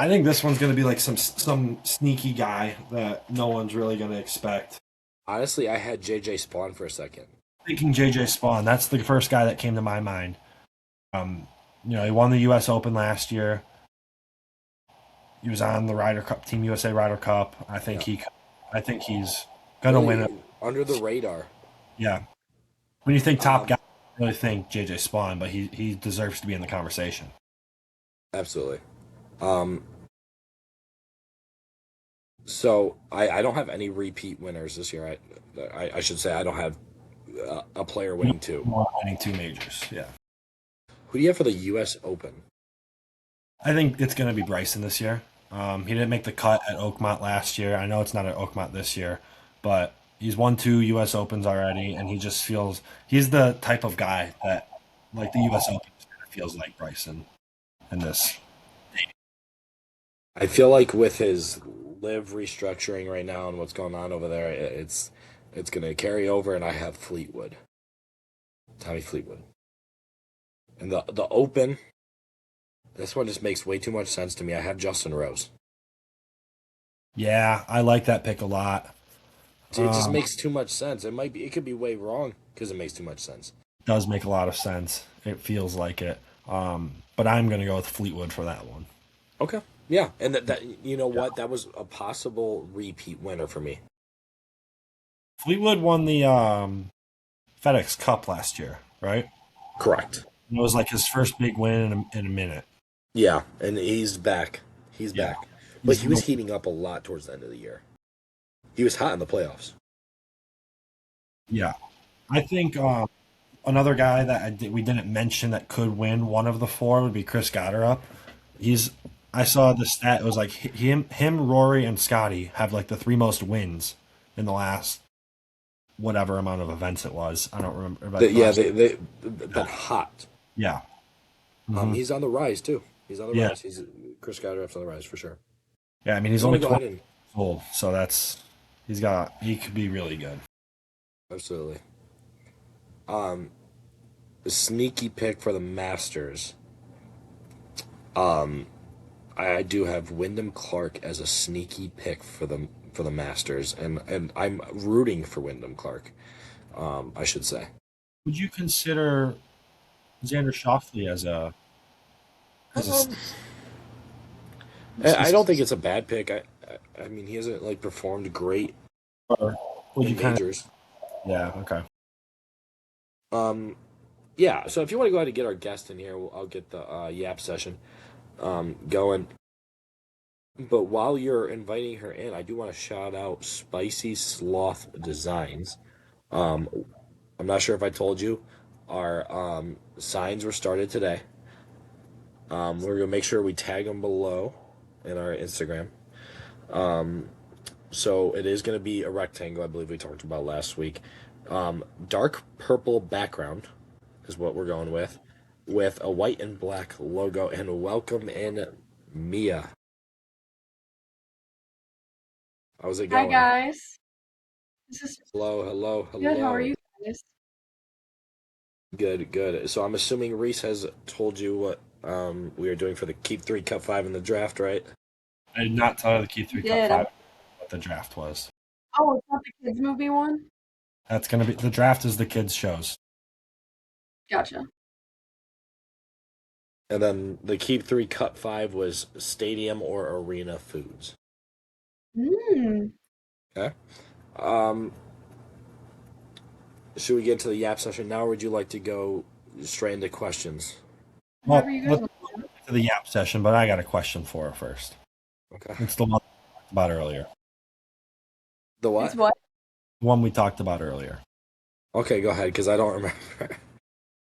think this one's going to be like some sneaky guy that no one's really going to expect. Honestly, I had JJ Spawn for a second. Thinking JJ Spawn, that's the first guy that came to my mind. Um, he won the U.S. Open last year. He was on the Ryder Cup, Team USA Ryder Cup. Yeah. I think he's gonna win it. Under the radar. Yeah. When you think top Um, guy, I really think JJ Spawn, but he deserves to be in the conversation. absolutely. Um, so I don't have any repeat winners this year. I should say I don't have a player winning two. Winning two majors. Yeah. Who do you have for the U.S. Open? I think it's gonna be Bryson this year. He didn't make the cut at Oakmont last year. I know it's not at Oakmont this year, but he's won two U.S. Opens already, and he just feels he's the type of guy that, like the U.S. Open, feels like Bryson in this. I feel like with his live restructuring right now and what's going on over there, it's going to carry over. And I have Fleetwood, Tommy Fleetwood, and the Open. This one just makes way too much sense to me. I have Justin Rose. Yeah, I like that pick a lot. It just Um, makes too much sense. It could be way wrong because it makes too much sense. does make a lot of sense. It feels like it. But I'm gonna go with Fleetwood for that one. Okay. Yeah, and that you know Yeah. what? That was a possible repeat winner for me. Fleetwood won the FedEx Cup last year, right? Correct. It was like his first big win in a minute. Yeah, and he's back. He's Yeah, back. But he's he was heating up a lot towards the end of the year. He was hot in the playoffs. yeah. I think another guy that we didn't mention that could win one of the four would be Chris Gotterup. He's I saw the stat. It was like him, Rory, and Scotty have like the three most wins in the last whatever amount of events it was. I don't remember. But Yeah, they've been hot. yeah, hmm He's on the rise too. He's on the yeah, rise. He's Chris Gotterup's on the rise for sure. yeah. I mean, he's I'm only gonna go ahead 20 and years old, so he could be really good. absolutely. Um, a sneaky pick for the Masters. Um, I do have Wyndham Clark as a sneaky pick for the Masters, and I'm rooting for Wyndham Clark. I should say. Would you consider Xander Schauffele as Um, I don't a think it's a bad pick. I mean, he hasn't like performed great or would you in kind of majors. yeah okay. Um, yeah. So if you want to go ahead and get our guest in here, I'll get the Yap session going. But while you're inviting her in, I do want to shout out Spicy Sloth Designs. Um, I'm not sure if I told you, our signs were started today. We're gonna make sure we tag them below in our Instagram. So it is gonna be a rectangle, I believe we talked about last week. Dark purple background is what we're going with a white and black logo. And welcome in Mia. How's it Hi going? guys. This is Hello, hello, good. How are hello. you guys? Good, good. So I'm assuming Reese has told you what we are doing for the Keep Three, Cut Five in the draft, right? I did not tell you the key You three cut did. five what the draft was. Oh, it's not the kids movie one? That's gonna be the draft is the kids shows. Gotcha. And then the Keep Three, Cut Five was stadium or arena foods. Hmm. Okay. Um, should we get into the Yap session now, or would you like to go straight into questions? Well, Whatever you guys let's want. get to the Yap session, but I got a question for her first. Okay. It's the one we talked about earlier. The what? It's what? The one we talked about earlier. Okay, go ahead, because I don't remember.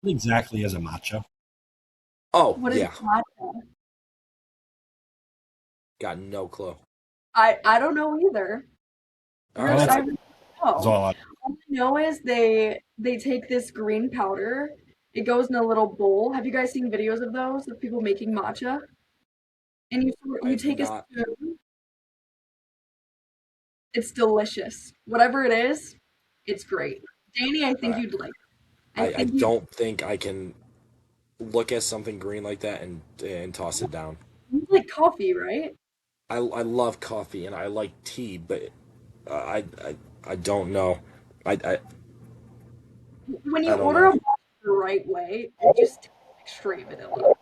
What exactly is a matcha? Oh, What is yeah. matcha? Got no clue. I don't know either. All Really, right. I That's really all don't know. I All I know is they take this green powder. It goes in a little bowl. Have you guys seen videos of those of people making matcha? And you I've take a not. spoon. It's delicious. Whatever it is, it's great. Danny, I think I, you'd like it. I I think you don't think I can look at something green like that and toss it down. You like coffee, right? I love coffee and I like tea, but I don't know. I When you I don't order a know. matcha the right way, it just tastes like straight vanilla.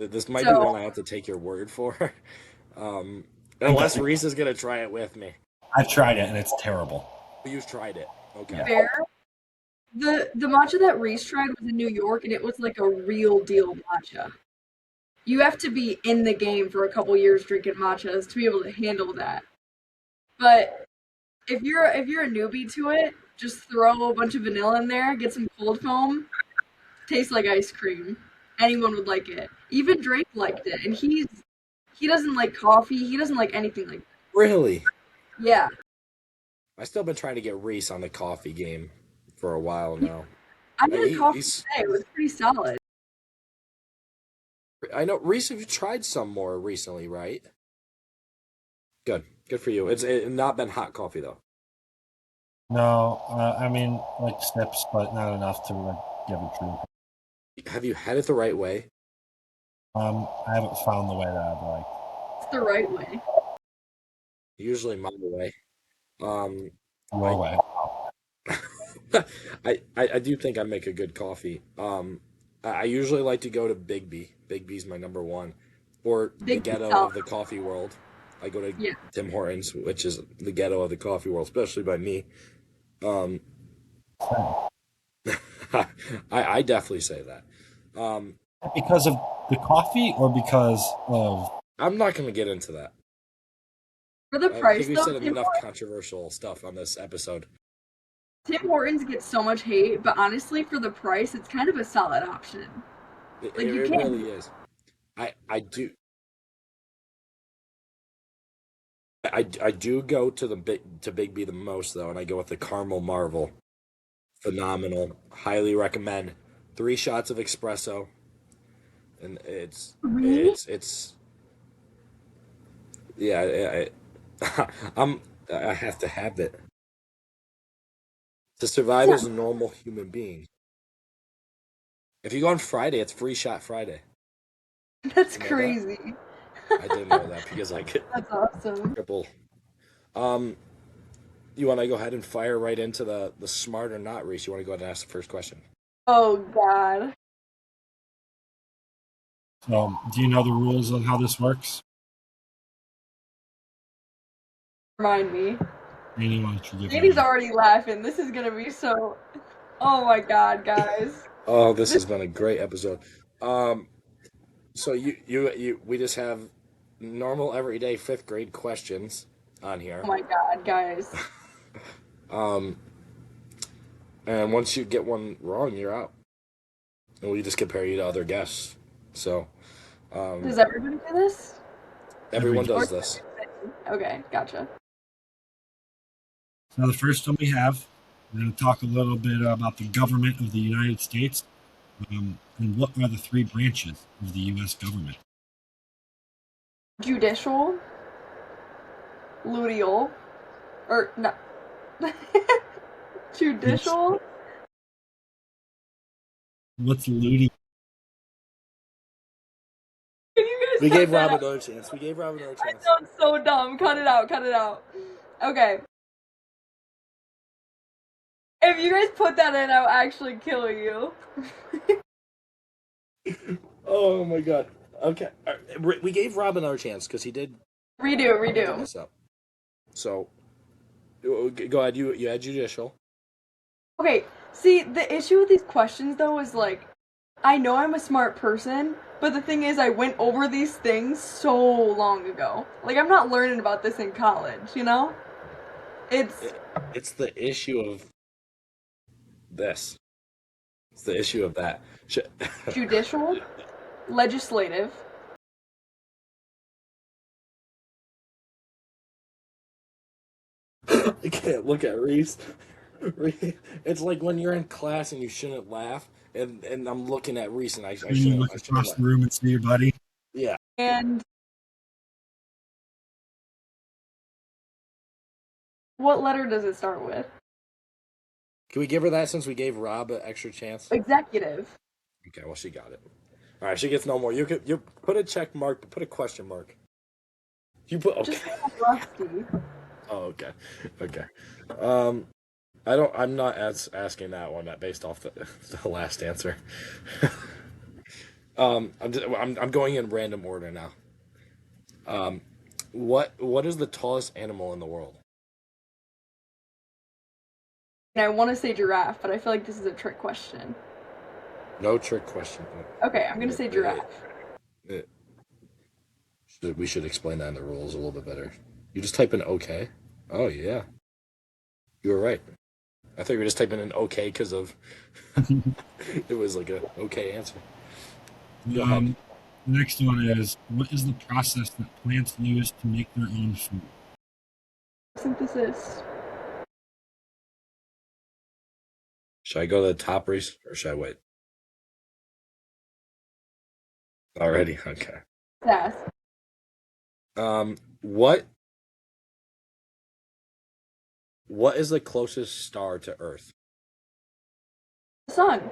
This might be one So, I have to take your word for. Um, think unless Reese is gonna try it with me. I've tried it and it's terrible. You've tried it. Okay. Yeah. fair. The matcha that Reese tried was in New York, and it was like a real deal matcha. You have to be in the game for a couple years drinking matchas to be able to handle that. But if you're a newbie to it, just throw a bunch of vanilla in there, get some cold foam, tastes like ice cream. Anyone would like it. Even Drake liked it, and he doesn't like coffee. He doesn't like anything like that. Really? Yeah, I still been trying to get Reese on the coffee game for a while now. I had coffee He's. today. It was pretty solid. I know Reese. Have you tried some more recently? Right. Good. Good for you. It's not been hot coffee though. No, I mean like sips, but not enough to like give it true. Have you had it the right way? I haven't found the way that I'd like. It's the right way. Usually my way. Um, Your way. I do think I make a good coffee. I usually like to go to Big B. Big B's my number one, or the Big ghetto salad. of the coffee world. I go to Yeah. Tim Hortons, which is the ghetto of the coffee world, especially by me. Um, I definitely say that. Um, Because of the coffee or because of I'm not going to get into that. For the I price think we though, said enough controversial stuff on this episode. Tim Hortons gets so much hate, but honestly, for the price, it's kind of a solid option. It, Like it, you it can't. really is. I do I do go to Big B the most though, and I go with the caramel marvel. Phenomenal. Highly recommend. 3 shots of espresso, and Three? it's yeah. I have to have it to survive Yeah, as a normal human being. If you go on Friday, it's free shot Friday. that's You know that? crazy. I didn't know that because I get That's awesome. triple. Um, you want to go ahead and fire right into the smart or not, Reese? You want to go ahead and ask the first question? Oh God. so do you know the rules on how this works? Remind me. Anyone should give Danny's me already laughing. This is gonna be so. Oh my God, guys. Oh, this This. has been a great episode. So we just have normal, everyday fifth grade questions on here. Oh my god, guys. Um, and once you get one wrong, you're out. And we just compare you to other guests. So Does everybody do this? everyone Every- does this. Okay, gotcha. So the first one we have, we're going to talk a little bit about the government of the United States, and what are the three branches of the U.S. government? Judicial, luteal, or no, judicial. What's looting? Can you guys? We cut gave that Rob out? another chance. We gave Rob another I chance. sound so dumb. Cut it out. Cut it out. Okay. If you guys put that in, I'll actually kill you. Oh my god. Okay. We gave Rob another chance because he did Redo. this up. So, go ahead. You had judicial. Okay, see, the issue with these questions, though, is like, I know I'm a smart person, but the thing is, I went over these things so long ago. Like, I'm not learning about this in college, you know? It's the issue of this. It's the issue of that. Judicial, legislative, I can't look at Reese. It's like when you're in class and you shouldn't laugh, and I'm looking at Reese and I You shouldn't. look I shouldn't across laugh. the room and see your buddy. Yeah. and what letter does it start with? Can we give her that since we gave Rob an extra chance? Executive. Okay, well she got it. All right, she gets no more. You put a check mark, but put a question mark. You put okay. Just rusty. Oh, okay. I'm not asking that one based off the last answer. I'm going in random order now. What is the tallest animal in the world? And I want to say giraffe, but I feel like this is a trick question. No trick question. Okay, I'm gonna say giraffe. We should explain that in the rules a little bit better. You just type in okay. Oh yeah, you were right. I thought you were just typing in okay because of it was like a okay answer. Go ahead. The next one is, what is the process that plants use to make their own food? Synthesis. Should I go to the top, Reese, or should I wait? Already, okay. Sass. What is the closest star to Earth? Sun.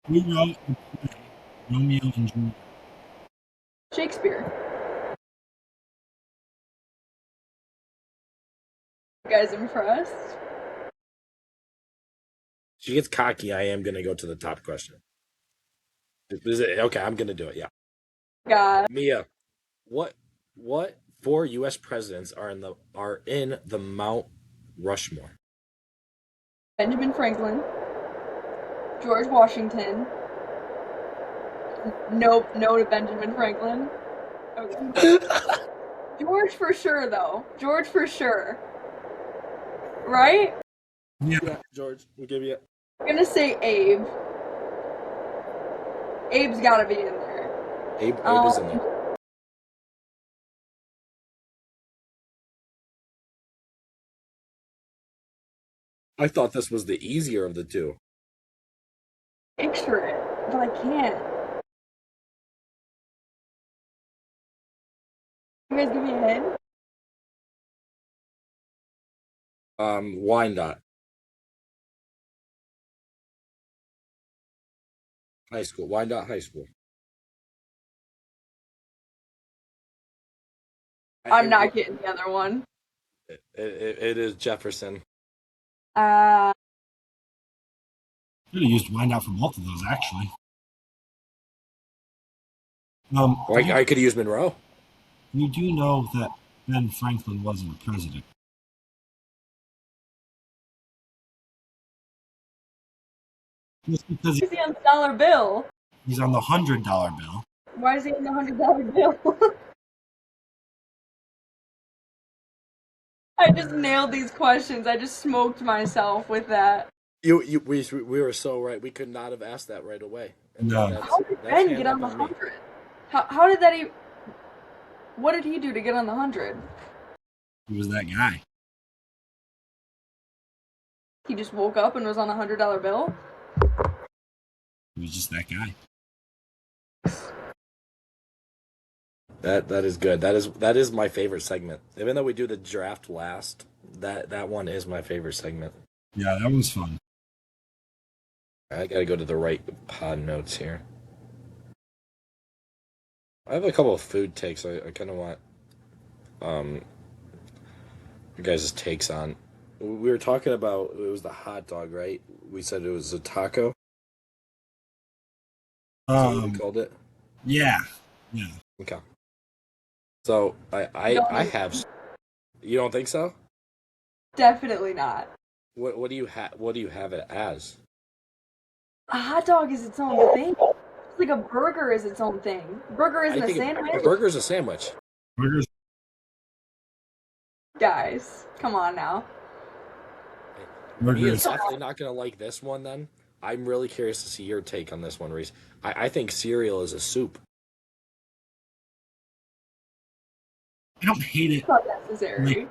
Who wrote the play Romeo and Juliet? Shakespeare. You guys impressed? She gets cocky. I am gonna go to the top question. Is it okay? I'm gonna do it. Yeah. God. Mia, what 4 U.S. presidents are in the Mount Rushmore? Benjamin Franklin. George Washington. Nope, no to Benjamin Franklin. Okay. George for sure, though. George for sure. Right? Yeah, George. We'll give you. I'm gonna say Abe. Abe's gotta be in there. Abe is in there. I thought this was the easier of the two. Picture it, but I can't. You guys give me a hint? Wyandotte High School. Wyandotte High School. I'm not getting the other one. It is Jefferson. Uh, Could have used Wyandotte for both of those, actually. Or I could use Monroe. You do know that Ben Franklin wasn't a president. Just because who's he on the dollar bill? He's on the $100 bill. Why is he on the $100 bill? I just nailed these questions. I just smoked myself with that. We were so right. We could not have asked that right away. And No. How did that's Ben hand get on up the me. 100? How did that even... What did he do to get on the 100? He was that guy. He just woke up and was on a $100 bill? He was just that guy. That is good. That is my favorite segment. Even though we do the draft last, that one is my favorite segment. Yeah, that was fun. I gotta go to the right pod notes here. I have a couple of food takes I kind of want your guys' takes on. We were talking about, it was the hot dog, right? We said it was a taco. Is that what we called it? Yeah. Yeah. Okay. So I have. You don't think so? Definitely not. What do you have it as? A hot dog is its own thing. It's like a burger is its own thing. Burger isn't a sandwich. A burger's a sandwich. Burgers. Guys, come on now. He is Burgers. definitely not going to like this one then. I'm really curious to see your take on this one, Reese. I think cereal is a soup. I don't hate it. It's not necessary.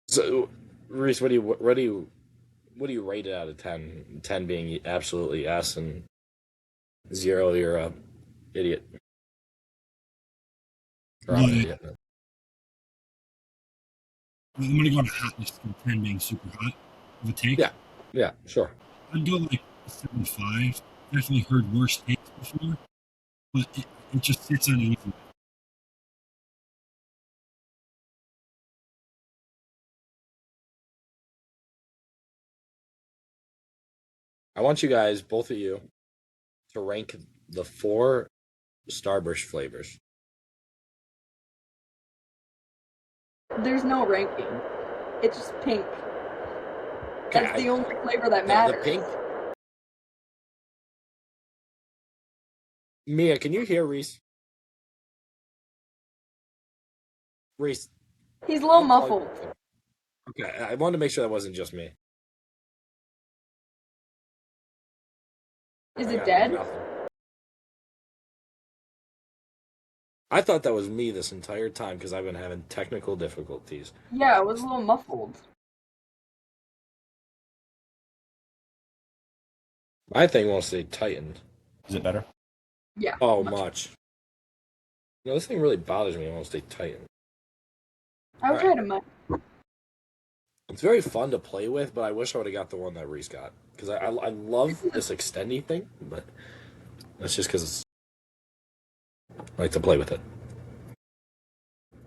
So, Reese, what do you rate it out of 10? 10 being absolutely S and 0 you're a idiot. Or I'm an idiot. I'm gonna go on hotness from 10 being super hot of a take. Yeah. Yeah, sure. I'd go like 75. Definitely heard worse takes before, but it just sits on anything. I want you guys, both of you, to rank the 4 Starburst flavors. There's no ranking. It's just pink. That's the only flavor that The matters. pink. Mia, can you hear Reese? Reese. He's a little muffled. Okay, I wanted to make sure that wasn't just me. Is I it got dead? nothing. I thought that was me this entire time because I've been having technical difficulties. Yeah, it was a little muffled. My thing won't stay tightened. Is it better? Yeah. Oh, much. No, this thing really bothers me. It won't stay tightened. I'll try to mic. It's very fun to play with, but I wish I would have got the one that Reese got because I love this extending thing, but that's just because I like to play with it.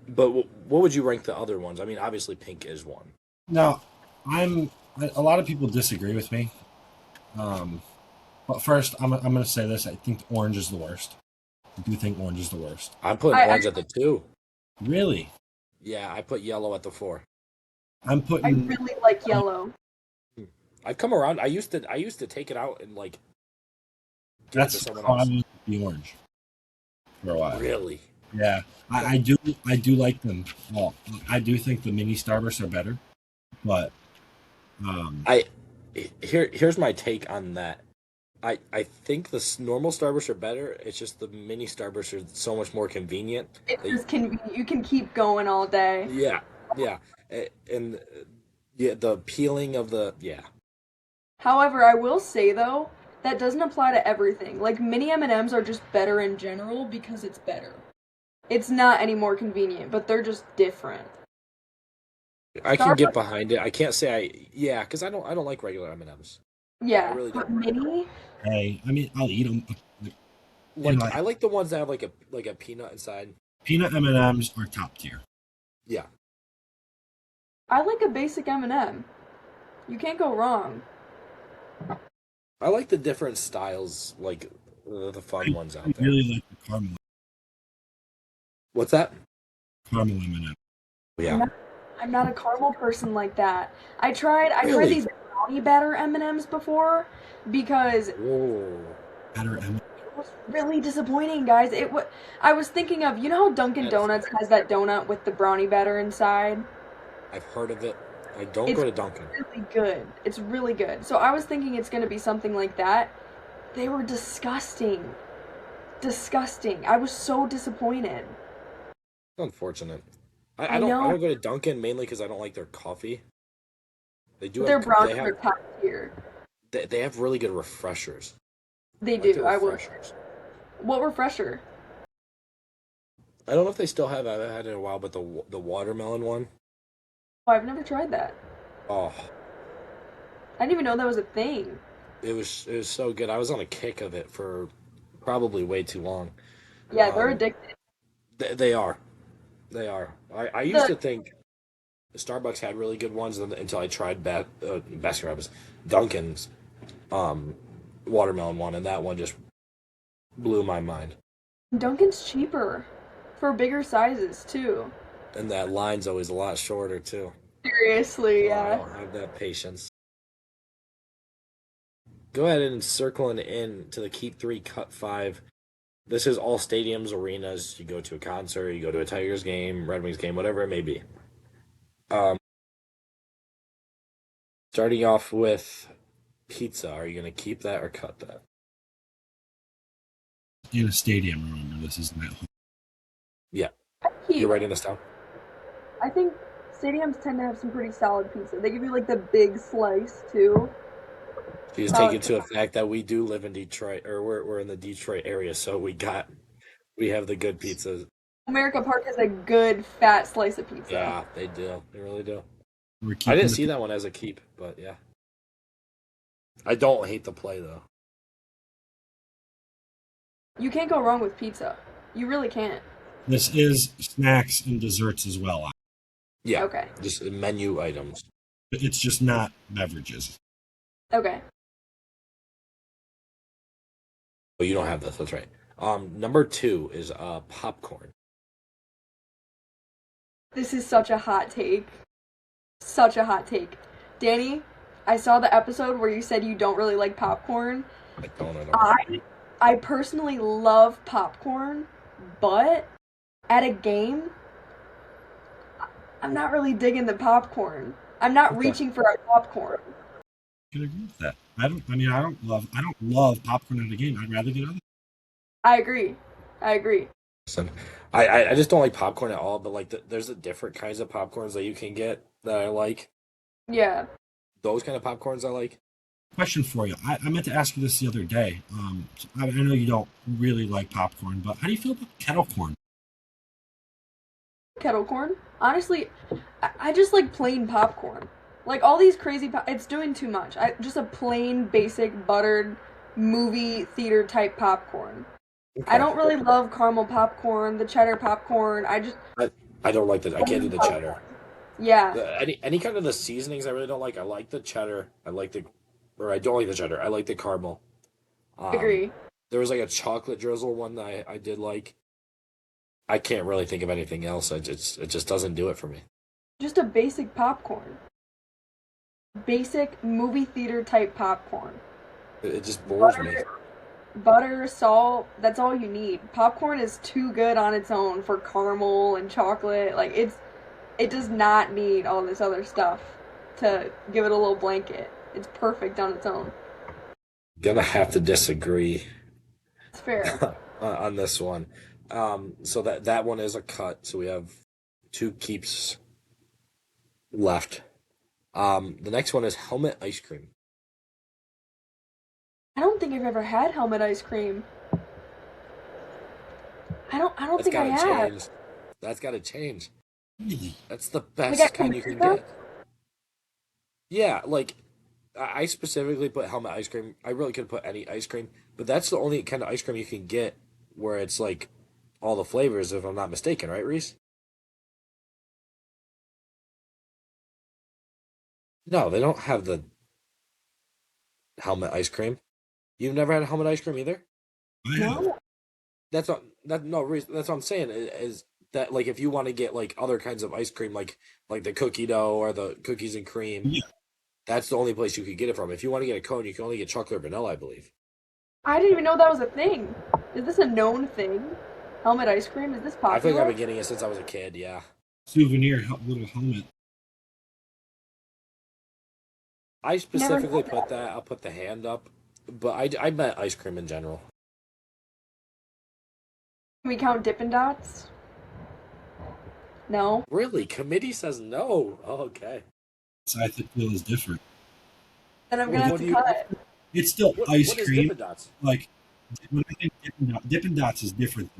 But what would you rank the other ones? I mean, obviously pink is one. No, a lot of people disagree with me. But first, I'm going to say this. I think orange is the worst. I do think orange is the worst. I'm putting orange at the 2. Really? Yeah, I put yellow at the 4. I really like yellow. I've come around. I used to take it out and like give it to That's someone else. probably the orange for a while. Really? Yeah, I do like them. Well, I do think the mini Starbursts are better, but here's my take on that. I think the normal Starbursts are better. It's just the mini Starbursts are so much more convenient. It's just convenient. You can keep going all day. Yeah, and yeah, the peeling of the However, I will say though, that doesn't apply to everything. Like mini M&Ms are just better in general because it's better. It's not any more convenient, but they're just different. I can get behind it. I can't say because I don't like regular M&Ms. Yeah, I really but don't. mini. hey, I mean, I'll eat them. I like the ones that have like a peanut inside. Peanut M&Ms are top tier. Yeah. I like a basic M&M. You can't go wrong. I like the different styles, like the fun ones out I there. really like the caramel What's that? M&M. Yeah. I'm not a caramel person like that. I tried Really? these brownie batter M&Ms before because Whoa. Better M. it was really disappointing, guys. I was thinking of, you know how Dunkin' Donuts has that donut with the brownie batter inside? I've heard of it. I don't It's go to Dunkin'. really good. It's really good. So I was thinking it's going to be something like that. They were disgusting. Disgusting. I was so disappointed. Unfortunate. I I know. don't go to Dunkin' mainly because I don't like their coffee. They do But have their brownies they have are top tier. they have really good refreshers. They I like the do. I will. refreshers. What refresher? I don't know if they still have. I haven't had it in a while, but the watermelon one. Oh, I've never tried that. Oh, I didn't even know that was a thing. it was so good. I was on a kick of it for probably way too long. Yeah, they're Um, addicted. they are. They are. I used The to think Starbucks had really good ones until I tried Baskin Robbins, Dunkin's um, watermelon one, and that one just blew my mind. Dunkin's cheaper for bigger sizes too. And that line's always a lot shorter too. Seriously, Oh, I yeah. don't have that patience. Go ahead and circling in to the Keep Three, Cut Five. This is all stadiums, arenas. You go to a concert, you go to a Tigers game, Red Wings game, whatever it may be. Um, Starting off with pizza. Are you going to keep that or cut that? In a stadium, remember, this isn't at home. Yeah, you're Keep. writing this down. I think stadiums tend to have some pretty solid pizza. They give you like the big slice too. You just Oh, take into the fact that we do live in Detroit, or we're in the Detroit area, so we have the good pizzas. America Park has a good fat slice of pizza. Yeah, they do. They really do. We're I keeping didn't the see that one as a keep, but yeah. I don't hate the play though. You can't go wrong with pizza. You really can't. This is snacks and desserts as well. Yeah, Okay. just menu items. It's just not beverages. Okay. Oh, you don't have this. That's right. Number two is popcorn. This is such a hot take. Such a hot take. Danny, I saw the episode where you said you don't really like popcorn. I don't. I don't. I personally love popcorn, but at a game, I'm not really digging the popcorn. I'm not Okay. reaching for a popcorn. I can agree with that. I don't love popcorn at a game. I'd rather get other. I agree. I agree. Listen, I just don't like popcorn at all. But like, there's the different kinds of popcorns that you can get that I like. Yeah. Those kind of popcorns I like. Question for you. I meant to ask you this the other day. I know you don't really like popcorn, but how do you feel about kettle corn? Kettle corn. Honestly, I just like plain popcorn. Like all these crazy it's doing too much. Just a plain basic buttered movie theater type popcorn. I Okay. don't really love caramel popcorn, the cheddar popcorn. I just I don't like the. I can't do the cheddar. yeah, Any kind of the seasonings I really don't like. I like the cheddar. Or I don't like the cheddar. I like the caramel. Um, agree. there was like a chocolate drizzle one that I did like. I can't really think of anything else. It just doesn't do it for me. Just a basic popcorn. Basic movie theater type popcorn. It just bores me. Butter, salt, that's all you need. Popcorn is too good on its own for caramel and chocolate. It does not need all this other stuff to give it a little blanket. It's perfect on its own. Gonna have to disagree It's fair. on this one. So that one is a cut. So we have two keeps left. The next one is helmet ice cream. I don't think I've ever had helmet ice cream. I don't That's think I gotta have. change. That's gotta change. Really? That's the Like best at kind you can America? get. Yeah, like I specifically put helmet ice cream. I really could put any ice cream, but that's the only kind of ice cream you can get where it's like all the flavors, if I'm not mistaken, right, Reese? No, they don't have the helmet ice cream. You've never had a helmet ice cream either? I have. No. That's not that no Reese. That's what I'm saying is that like if you want to get like other kinds of ice cream, like the cookie dough or the cookies and cream, Yeah. That's the only place you could get it from. If you want to get a cone, you can only get chocolate or vanilla, I believe. I didn't even know that was a thing. Is this a known thing? Helmet ice cream? Is this I popular? feel like I've been getting it since I was a kid. Yeah. Souvenir little helmet. I specifically had put that. I'll put the hand up, but I meant ice cream in general. Can we count Dippin' Dots? No. Really? Committee says no. Oh, okay. So I feel is different. Then I'm Well, gonna what have do to you- cut. It's still What ice is cream. Dippin' Dots? Like when I think Dippin' Dots is different.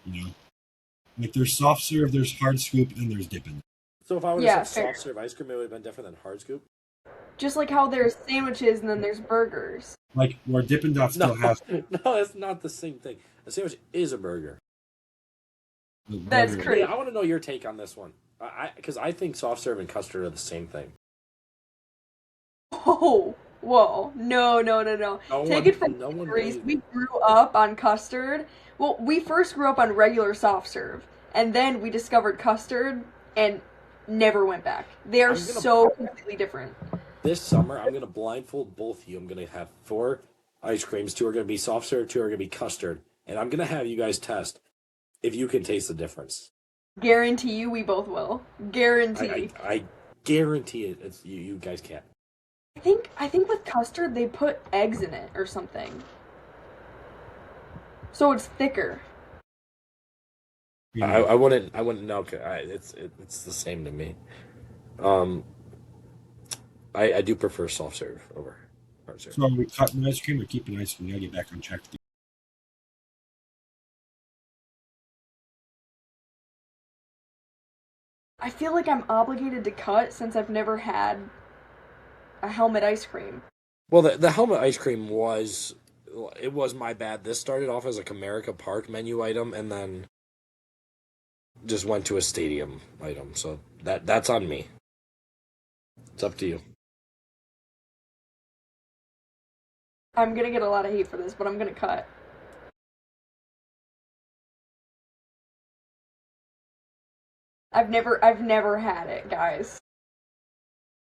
You know, like there's soft serve, there's hard scoop, and there's Dippin'. So if I would Yeah, have said fair. soft serve ice cream, it would have been different than hard scoop. Just like how there's sandwiches and then there's burgers. Like where Dippin' Dots No, still has no, it's not the same thing. A sandwich is a burger. the That's burger. correct. I want to know your take on this one. Because I think soft serve and custard are the same thing. Oh, whoa. No. Take it from no one Grace. knows. We grew up on custard. Well, we first grew up on regular soft serve, and then we discovered custard and never went back. They are I'm gonna- so completely different. This summer, I'm going to blindfold both of you. I'm going to have 4 ice creams. 2 are going to be soft serve, 2 are going to be custard. And I'm going to have you guys test if you can taste the difference. Guarantee you we both will. Guarantee. I guarantee it. It's you guys can't. I think with custard they put eggs in it or something. So it's thicker. You know, I wouldn't know. It's the same to me. I do prefer soft serve over hard serve. so are we cutting ice cream or keeping ice cream? I'll get back on track. I feel like I'm obligated to cut since I've never had a helmet ice cream. Well, the helmet ice cream was my bad. This started off as a Comerica Park menu item and then just went to a stadium item. So that's on me. It's up to you. I'm gonna get a lot of hate for this, but I'm gonna cut. I've never had it, guys.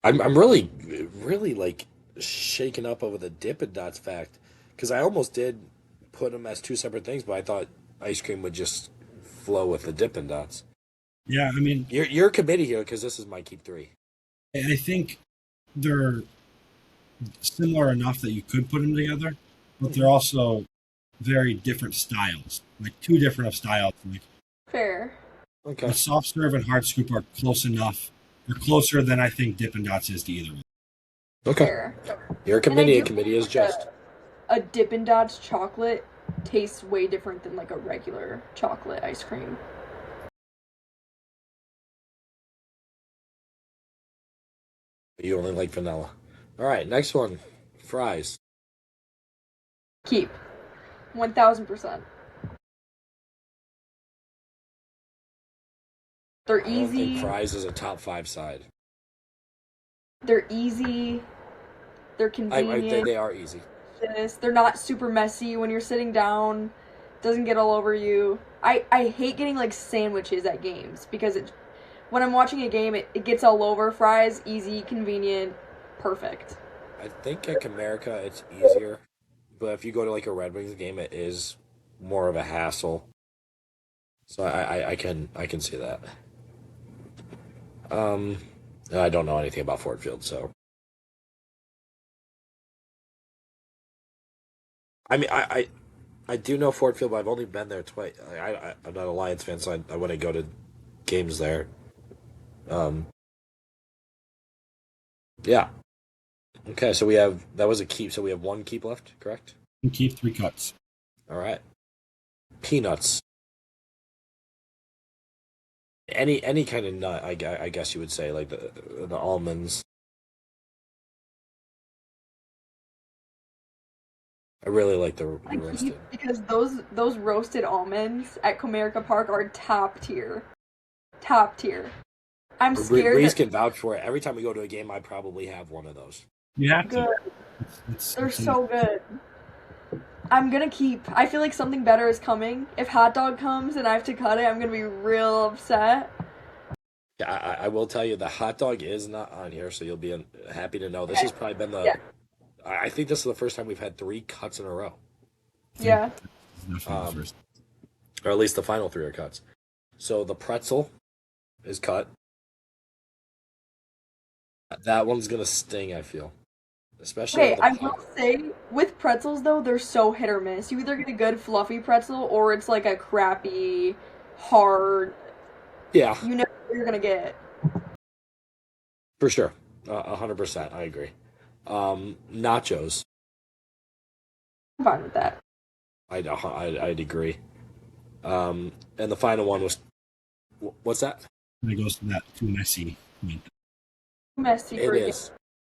I'm really like shaken up over the Dippin' Dots fact because I almost did put them as 2 separate things, but I thought ice cream would just flow with the Dippin' Dots. Yeah, I mean, You're committee here because this is my keep 3. I think they're similar enough that you could put them together, but they're also very different styles. Like 2 different styles. Like Fair. Okay. the soft serve and hard scoop are close enough. They're closer than I think Dippin' Dots is to either one. Okay. Fair. You're a And I committee. do A committee is think just. a Dippin' Dots chocolate tastes way different than like a regular chocolate ice cream. You only like vanilla. All right, next one. Fries. Keep. 1000%. They're I don't think easy. fries is a top 5 side. They're easy. They're convenient. They are easy. They're not super messy when you're sitting down. Doesn't get all over you. I hate getting like sandwiches at games because when I'm watching a game it gets all over. Fries, easy, convenient, perfect. I think at Comerica it's easier, but if you go to like a Red Wings game, it is more of a hassle. So I can see that. I don't know anything about Ford Field, so I mean I do know Ford Field, but I've only been there twice. I'm not a Lions fan, so I wouldn't go to games there. Yeah. Okay, so that was a keep. So we have 1 keep left, correct? And keep 3 cuts. All right. Peanuts. Any kind of nut, I guess you would say, like the almonds. I really like the I roasted. keep because those roasted almonds at Comerica Park are top tier. Top tier. I'm scared Reese that can vouch for it. Every time we go to a game, I probably have one of those. You have to. good. They're It's so good. I'm gonna keep. I feel like something better is coming. If hot dog comes and I have to cut it, I'm gonna be real upset. I will tell you the hot dog is not on here, so you'll be happy to know. This has probably been Yeah. I think this is the first time we've had 3 cuts in a row, Yeah. It's definitely the first. or at least the final 3 are cuts. So the pretzel is cut. That one's gonna sting, I feel, especially Okay, on the I pop. will say with pretzels though, they're so hit or miss. You either get a good fluffy pretzel or it's like a crappy, hard. Yeah, You know what you're gonna get. for sure, 100%. I agree. Nachos, I'm fine with that. I'd agree. And the final one was what's that? It goes to that too messy point. Messy It for a is.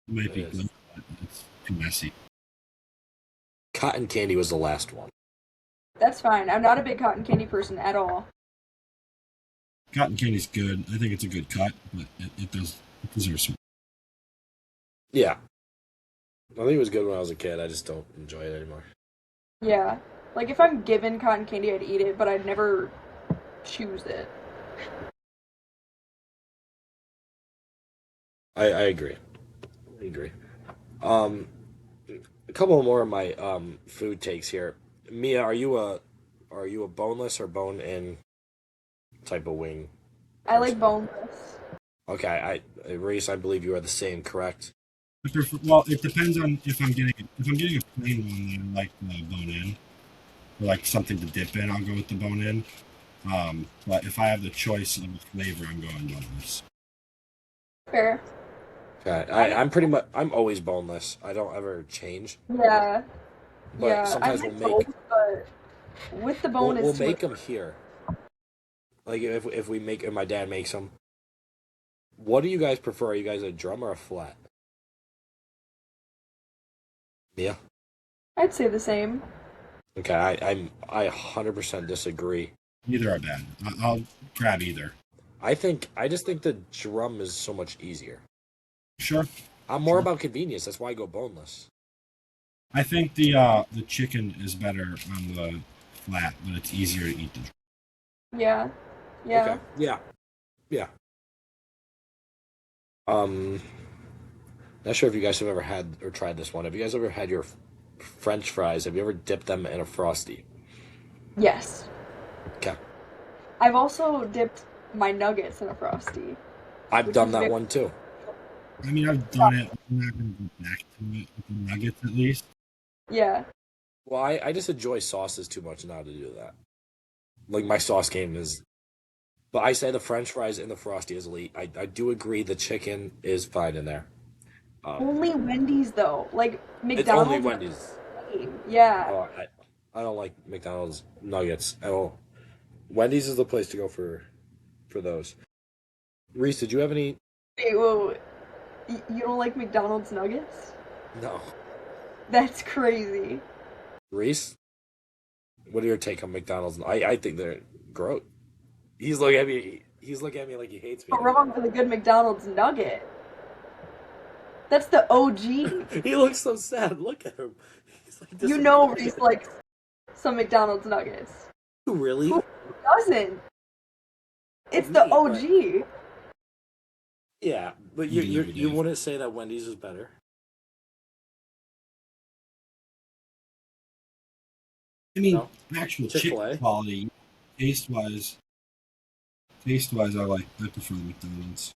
It might be It is. good, but it's too messy. Cotton candy was the last one. That's fine. I'm not a big cotton candy person at all. Cotton candy's good. I think it's a good cut, but it deserves some. Yeah, I think it was good when I was a kid. I just don't enjoy it anymore. Yeah. Like if I'm given cotton candy, I'd eat it, but I'd never choose it. I agree. I agree. Um, a couple more of my food takes here. Mia, are you a boneless or bone in type of wing I like person? boneless. Okay, Reese, I believe you are the same, correct? Well, it depends on if I'm getting a plain one, then I like the bone in, or like something to dip in. I'll go with the bone in. But if I have the choice of a flavor, I'm going boneless. Fair. Okay, I I'm always boneless. I don't ever change. Yeah. But Yeah. I sometimes like both, but with the bone we'll is too make them here. Like if we make, if my dad makes them. What do you guys prefer? Are you guys a drum or a flat? Mia? I'd say the same. Okay, I 100% disagree. Neither are bad. I'll grab either. I just think the drum is so much easier. Sure. I'm more about convenience. That's why I go boneless. I think the chicken is better on the flat, but it's easier to eat the drum. Yeah. Yeah. Okay. Yeah. Yeah. Um, not sure if you guys have ever had or tried this one. Have you guys ever had your French fries? Have you ever dipped them in a frosty? Yes. Okay. I've also dipped my nuggets in a frosty, I've which done is that very one too. I mean, I've done it. I'm not going to go back to it with the nuggets at least. yeah. Well, I just enjoy sauces too much now to do that. Like my sauce game is, but I say the French fries and the frosty is elite. I do agree the chicken is fine in there. Um, Only Wendy's though. Like it's only McDonald's. Wendy's. Yeah. Oh, I don't like McDonald's nuggets at all. Wendy's is the place to go for those. Reese, did you have any? Wait, whoa. You don't like McDonald's nuggets? No. That's crazy. Reese, what are your take on McDonald's? I think they're gross. He's looking at me. He's looking at me like he hates me Not now. wrong for the good McDonald's nugget. That's the OG. He looks so sad. Look at him. He's like You know disappointed. Reese likes some McDonald's nuggets. Really? Who doesn't? It's Me, the but OG. yeah, but you wouldn't say that Wendy's is better. I mean, No, actual Chick-fil-A. chicken quality, taste wise, I prefer McDonald's.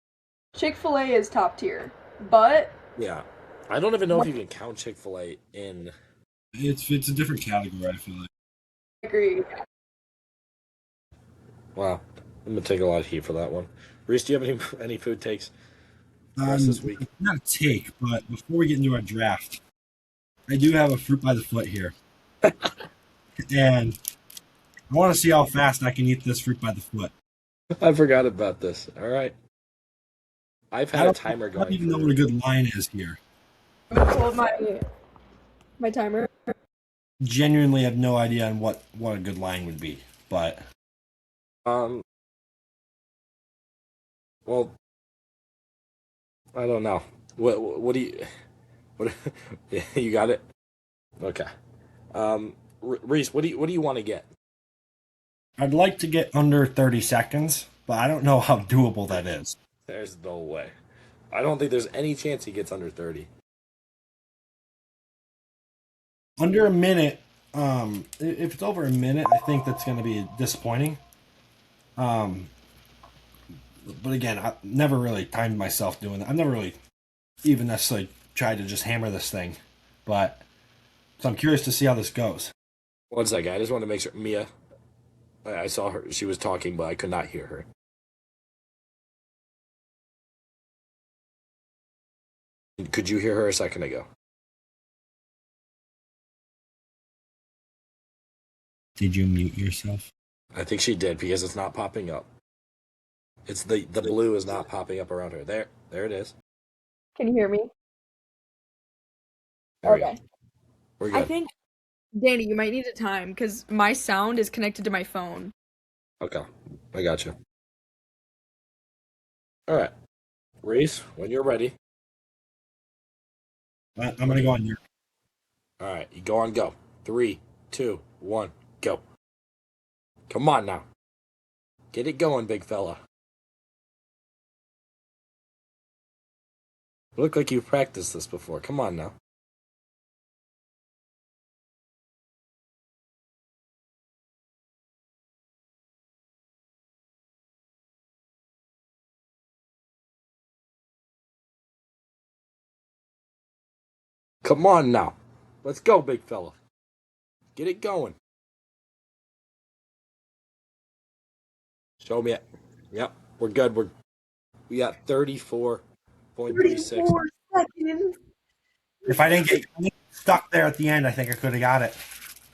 Chick-fil-A is top tier. But Yeah, I don't even know if you can count Chick-fil-A in. It's a different category. I feel like. I agree. Wow, I'm gonna take a lot of heat for that one. Reese, do you have any food takes for us this week? Not a take, but before we get into our draft, I do have a fruit by the foot here, and I want to see how fast I can eat this fruit by the foot. I forgot about this. All right, I've I had a don't, timer I don't going even know what a good line is here. Hold my timer. Genuinely have no idea on what a good line would be, but um. Well, I don't know. What do you? What? Yeah, you got it. Okay. Reese, what do you want to get? I'd like to get under 30 seconds. but I don't know how doable that is. There's no way. I don't think there's any chance he gets under 30. Under a minute, if it's over a minute, I think that's going to be disappointing. But again, I've never really timed myself doing that. I've never really even necessarily tried to just hammer this thing. But so I'm curious to see how this goes. One second, I just want to make sure. Mia, I saw her. She was talking, but I could not hear her. Could you hear her a second ago? Did you mute yourself? I think she did because it's not popping up. It's the blue is not popping up around her. There it is. Can you hear me? There we Okay. go. We're good. I think, Danny, you might need a time because my sound is connected to my phone. Okay, I got you. All right, Reese, when you're ready. I'm going to go on your. All right, you go on go. 3, 2, 1, go. Come on now. Get it going, big fella. You look like you've practiced this before. Come on now. Come on now. Let's go, big fella. Get it going. Show me it. Yep, we're good. We got 34.36. 34 seconds. If I didn't get stuck there at the end, I think I could have got it.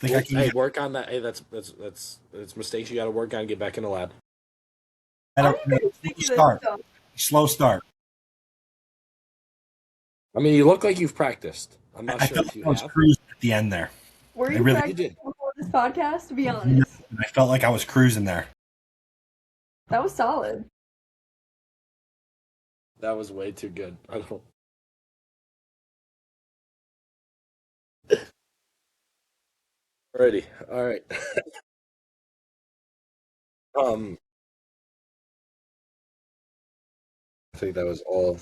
Hey, work on that. Hey, that's mistakes you got to work on. Get back in the lab. Slow start. I mean, you look like you've practiced. I'm not I sure felt if you like I was have. cruising at the end there. Were you really practicing did. before this podcast, to be honest? I felt like I was cruising there. That was solid. That was way too good. I don't. Alrighty. All right. I think that was all.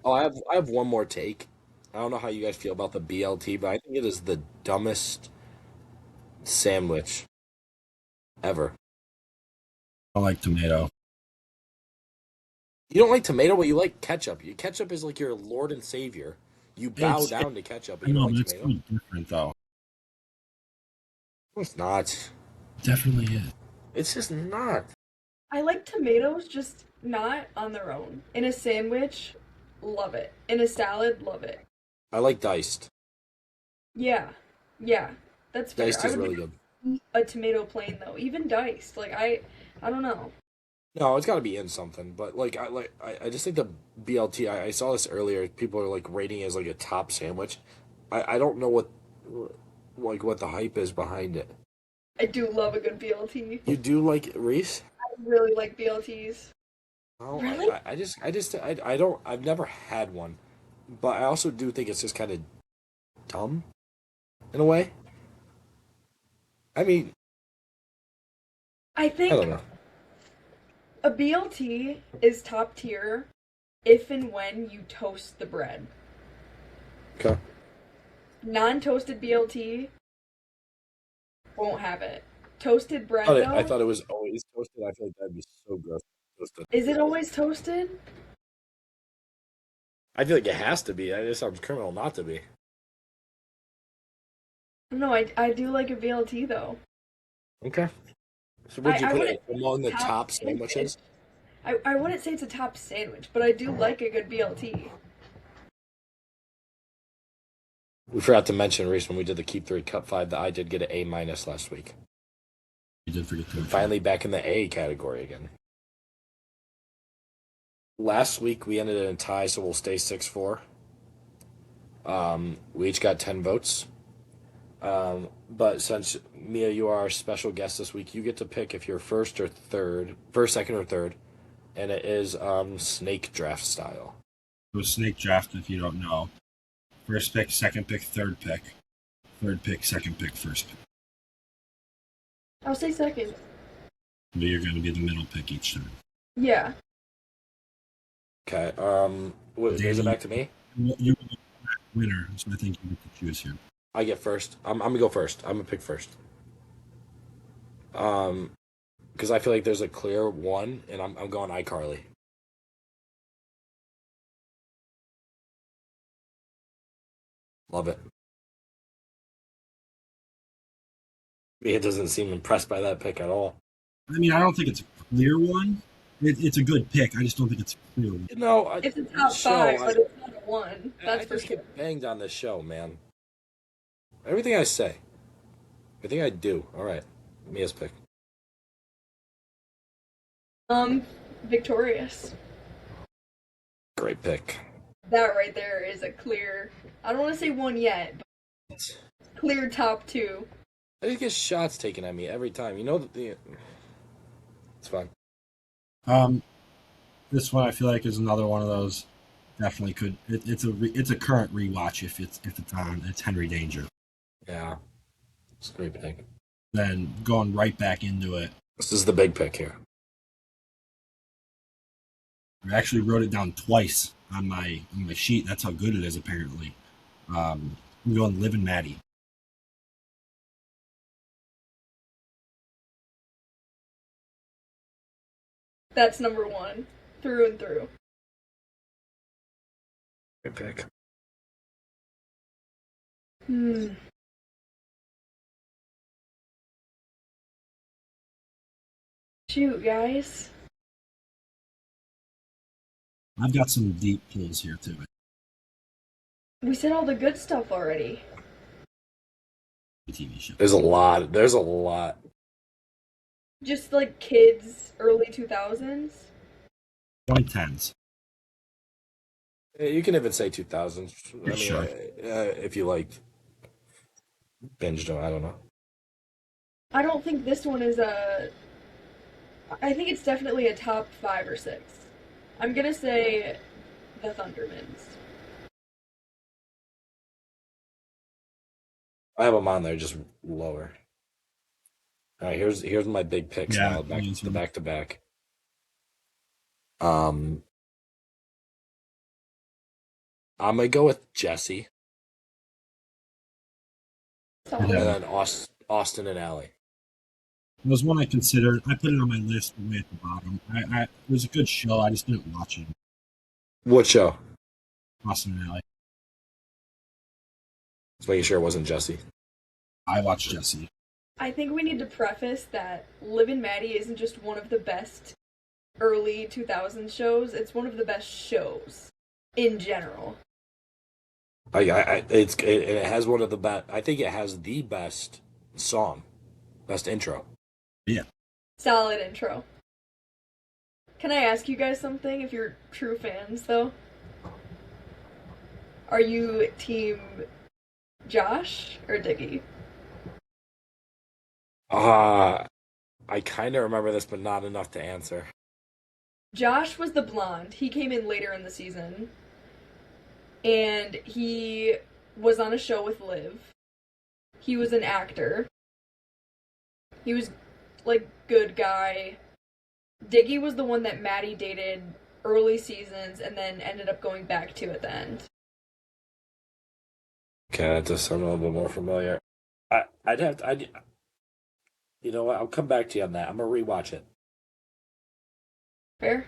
Oh, I have one more take. I don't know how you guys feel about the BLT, but I think it is the dumbest sandwich ever. I like tomato. You don't like tomato, but you like ketchup. Ketchup is like your Lord and Savior. You bow It's- down to ketchup, but I you know, don't but like it's tomato. really different though. No, it's not. Definitely is. It's just not. I like tomatoes, just not on their own. In a sandwich, love it. In a salad, love it. I like diced. Yeah, that's fair. Diced I is would really good. eat a tomato plain though, even diced. Like I don't know. No, it's got to be in something. But I just think the BLT. I saw this earlier. People are like rating it as like a top sandwich. I don't know what the hype is behind it. I do love a good BLT. You do like Reese? I really like BLTs. Oh, Really? I don't. I've never had one, but I also do think it's just kind of dumb, in a way. I mean, I I think don't know. a BLT is top tier if and when you toast the bread. Okay. Non-toasted BLT won't have it. Toasted bread I though, thought it was always toasted. I feel like that'd be so gross. Toasted. is it always toasted? I feel like it has to be. It just sounds criminal not to be. No, I do like a BLT though. Okay. So would you I put wouldn't it among the top top sandwich. sandwiches? I wouldn't say it's a top sandwich, but I do like a good BLT. We forgot to mention, Reese, when we did the Keep 3 Cup 5, that I did get an A- last week. You did forget to. Finally back in the A category again. Last week we ended in a tie, so we'll stay 6-4. We each got 10 votes. But since Mia, you are our special guest this week, you get to pick if you're first, second, or third, and it is snake draft style. It was snake draft if you don't know. First pick, second pick, third pick. Third pick, second pick, first pick. I'll say second. But you're going to be the middle pick each time. Yeah. Okay. Is it back to me? You're the winner, so I think you get to choose here. I get first. I'm gonna go first. I'm gonna pick first. Because I feel like there's a clear one, and I'm going iCarly. Love it. It doesn't seem impressed by that pick at all. I mean, I don't think it's a clear one. It's a good pick. I just don't think it's a clear one. It's a top five, but it's not a one. That's I for just sure. get banged on this show, man. Everything I say, everything I do. All right, Mia's pick. Victorious. Great pick. That right there is a clear. I don't want to say one yet, but clear top two. I just get shots taken at me every time. You know that it's fine. This one I feel like is another one of those. Definitely could. It's a current rewatch if it's on. It's Henry Danger. Yeah, it's a great pick. Then going right back into it. This is the big pick here. I actually wrote it down twice on my sheet. That's how good it is, apparently. I'm going Liv and Maddie. That's number one, through and through. Great pick. Shoot, guys. I've got some deep pulls here too. We said all the good stuff already. TV show. There's a lot. There's a lot. Just like kids, early 2000s. 2010s. You can even say 2000s. I mean, Sure. If you like binged them, I don't know. I don't think this one is a. I think it's definitely a top 5 or 6. I'm gonna say the Thundermans. I have them on there, just lower. All right, here's my big picks Yeah, now, back me too. to back to back. I'm gonna go with Jesse, Solid. Yeah. and then Austin and Allie. It was one I considered. I put it on my list way at the bottom. It was a good show. I just didn't watch it. What show? Austin and Alley. Just making sure it wasn't Jesse. I watched Jesse. I think we need to preface that Liv and Maddie isn't just one of the best early 2000s shows, it's one of the best shows in general. It has one of the best. I think it has the best song, best intro. Yeah. Solid intro. Can I ask you guys something if you're true fans, though? Are you team Josh or Diggy? I kind of remember this, but not enough to answer. Josh was the blonde. He came in later in the season. And he was on a show with Liv. He was an actor. He was, like, good guy. Diggy was the one that Maddie dated early seasons and then ended up going back to at the end. Okay, that does sound a little bit more familiar. You know what? I'll come back to you on that. I'm gonna rewatch it. Fair?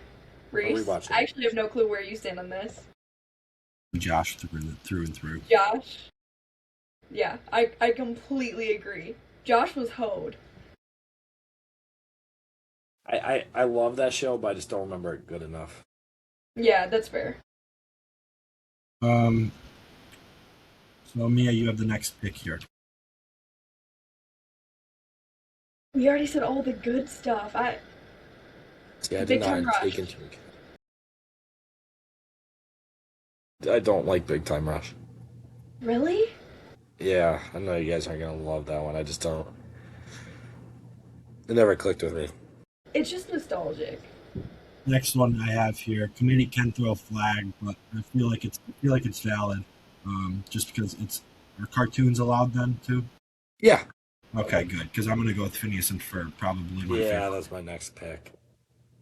Reese? rewatch it. I actually have no clue where you stand on this. Josh through and through. Josh? Yeah, I completely agree. Josh was hoed. I love that show, but I just don't remember it good enough. Yeah, that's fair. So Mia, you have the next pick here. We already said all the good stuff. See, I did Big not Time Rush. take into account. I don't like Big Time Rush. Really? Yeah, I know you guys aren't gonna love that one. I just don't. It never clicked with me. It's just nostalgic. Next one I have here. Committee can throw a flag, but I feel like it's valid. Just because are cartoons allowed then too? Yeah. Okay, good. Because I'm going to go with Phineas and Ferb, probably my Yeah, favorite. that's my next pick.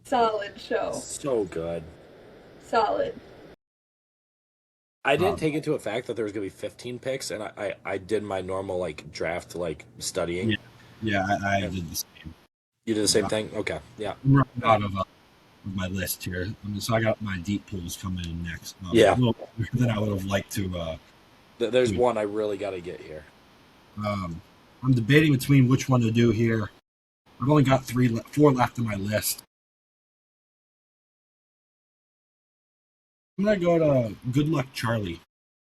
Solid show. So good. Solid. I didn't Um, take into effect that there was gonna be 15 picks, and I did my normal like draft like studying. yeah, yeah, I And did the same. you did the I'm same thing. Okay, yeah, running Uh, out of my list here. So I got my deep pools coming in next. yeah. A little more than I would have liked to. There's Do. one I really got to get here. Um, I'm debating between which one to do here. I've only got four left on my list. I'm gonna go to Good Luck Charlie.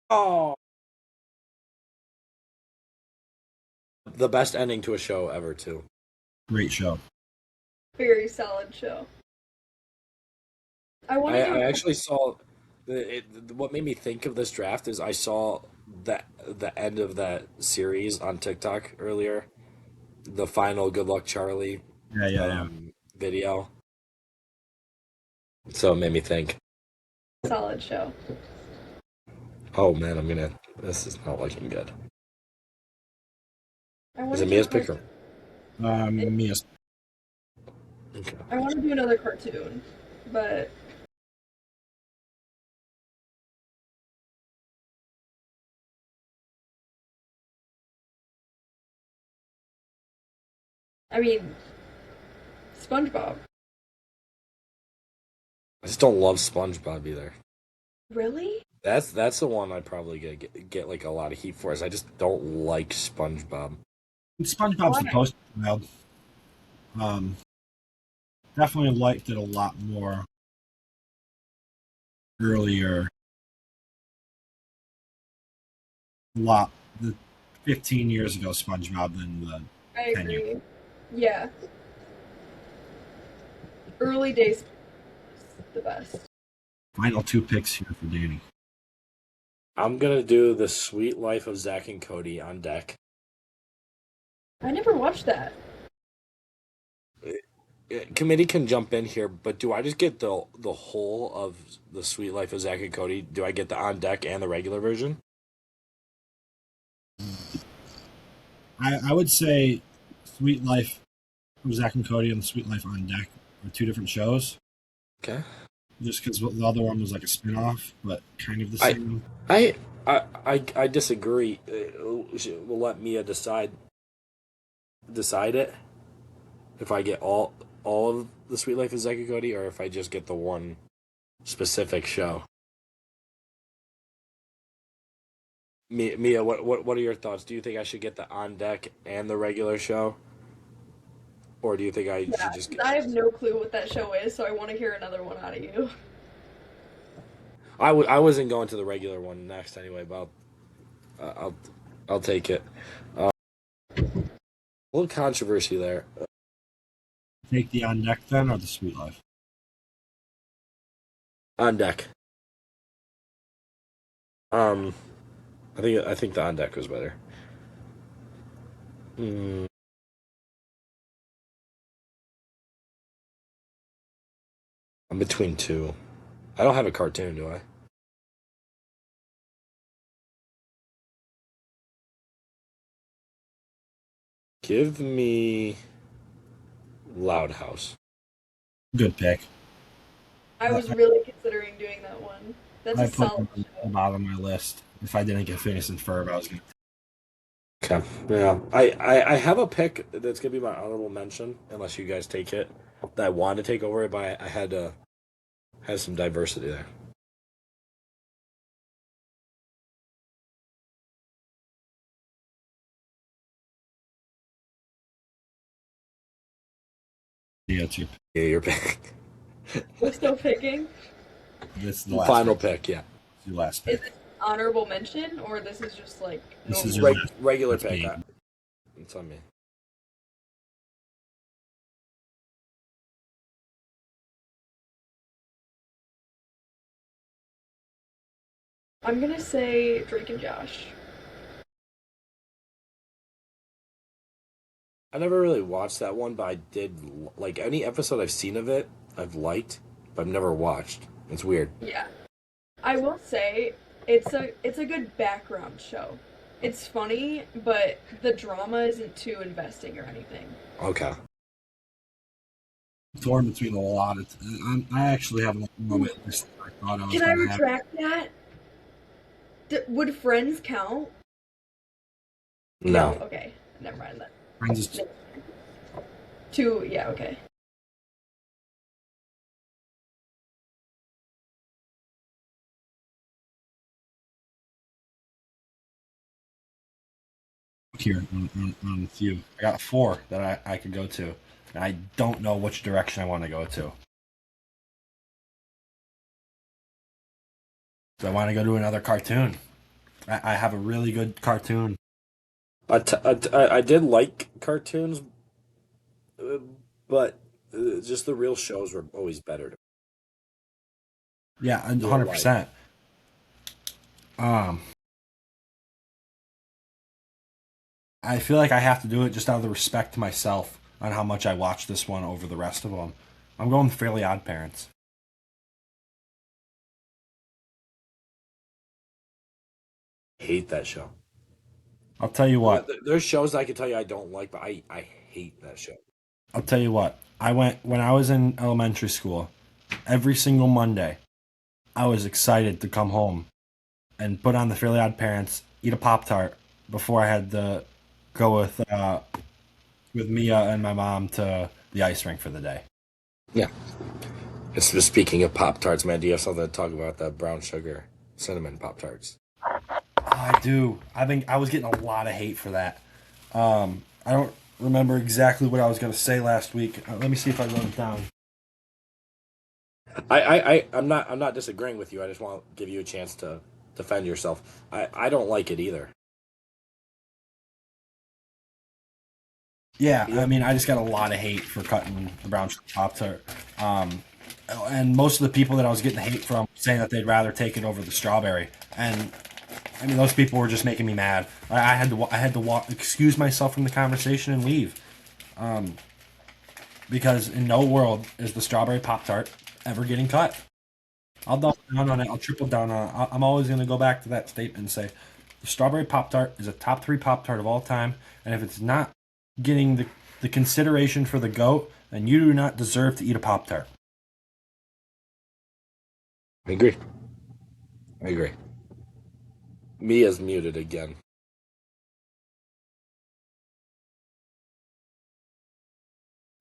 Oh, the best ending to a show ever, too. Great show. Very solid show. I want to do I a actually saw what made me think of this draft is I saw the end of that series on TikTok earlier, the final Good Luck Charlie Yeah. video. So it made me think. solid show. Oh man, This is not looking good. I want Is to it do Mia's a pick or? Mia's. Okay. I want to do another cartoon, but I mean, SpongeBob. I just don't love SpongeBob either. Really? That's the one I'd probably get like a lot of heat for. Is I just don't like SpongeBob. SpongeBob's the Why? poster child. Um, Definitely liked it a lot more earlier. A lot the 15 years ago SpongeBob than the I 10 years. agree. Yeah. Early days, the best. Final two picks here for Danny. I'm gonna do the Sweet Life of Zach and Cody on deck. I never watched that. Committee can jump in here, but do I just get the whole of the Sweet Life of Zach and Cody? Do I get the on deck and the regular version? I would say Sweet Life of Zach and Cody and Sweet Life on Deck are two different shows. Okay. Just because the other one was like a spin-off, but kind of the I same. I disagree. We'll let Mia decide it if I get all of the Sweet Life of Zach and Cody, or if I just get the one specific show. Mia, what are your thoughts? Do you think I should get the on deck and the regular show, or do you think I Yeah, should just 'cause get? I have no clue what that show is, so I want to hear another one out of you. I wasn't going to the regular one next anyway, but I'll take it. A little controversy there. Take the on deck then, or the Sweet Life. On deck. I think the on deck was better. Hmm. I'm between two. I don't have a cartoon, do I? Give me Loud House. Good pick. I was really considering doing that one. That's I a put solid them at the show. bottom of my list. If I didn't get Phineas and Ferb, I was going to. Okay. Yeah. I have a pick that's gonna be my honorable mention, unless you guys take it. That I wanted to take over it, but I had some diversity there. Yeah, it's Yeah, your pick. We're still picking. This is the last Final pick. pick, yeah. Your last Is pick. it honorable mention, or this is just like This normal? is your last. Regular That's pick. me. It's on me. I'm gonna say Drake and Josh. I never really watched that one, but I did like any episode I've seen of it. I've liked, but I've never watched. It's weird. Yeah. I will say it's a good background show. It's funny, but the drama isn't too investing or anything. Okay. Torn between a lot of. I actually have a moment. I thought I was Can I going to have. retract that? Would Friends count? No. Okay. Never mind that. Friends is Two. Yeah. Okay. here on a few. I got 4 that I could go to, and I don't know which direction I want to go to. Do I want to go to another cartoon? I have a really good cartoon. I did like cartoons, but just the real shows were always better. Yeah, Real 100%. I feel like I have to do it just out of the respect to myself on how much I watch this one over the rest of them. I'm going Fairly Odd Parents. Hate that show. I'll tell you what. There's shows I can tell you I don't like, but I hate that show. I'll tell you what. I went when I was in elementary school. Every single Monday, I was excited to come home and put on the Fairly Odd Parents, eat a Pop-Tart before I had to go with Mia and my mom to the ice rink for the day. Yeah. Speaking of Pop Tarts, man, do you have something to talk about that brown sugar cinnamon Pop Tarts? I do. I was getting a lot of hate for that. I don't remember exactly what I was going to say last week. Let me see if I wrote it down. I'm not disagreeing with you. I just want to give you a chance to defend yourself. I don't like it either. Yeah, I mean, I just got a lot of hate for cutting the brown sugar Pop-Tart. And most of the people that I was getting hate from saying that they'd rather take it over the strawberry. And I mean, those people were just making me mad. I had to excuse myself from the conversation and leave. Because in no world is the strawberry Pop-Tart ever getting cut. I'll double down on it. I'll triple down on it. I'm always going to go back to that statement and say the strawberry Pop-Tart is a top 3 Pop-Tart of all time. And if it's not getting the consideration for the GOAT, then you do not deserve to eat a Pop-Tart. I agree. Mia's muted again.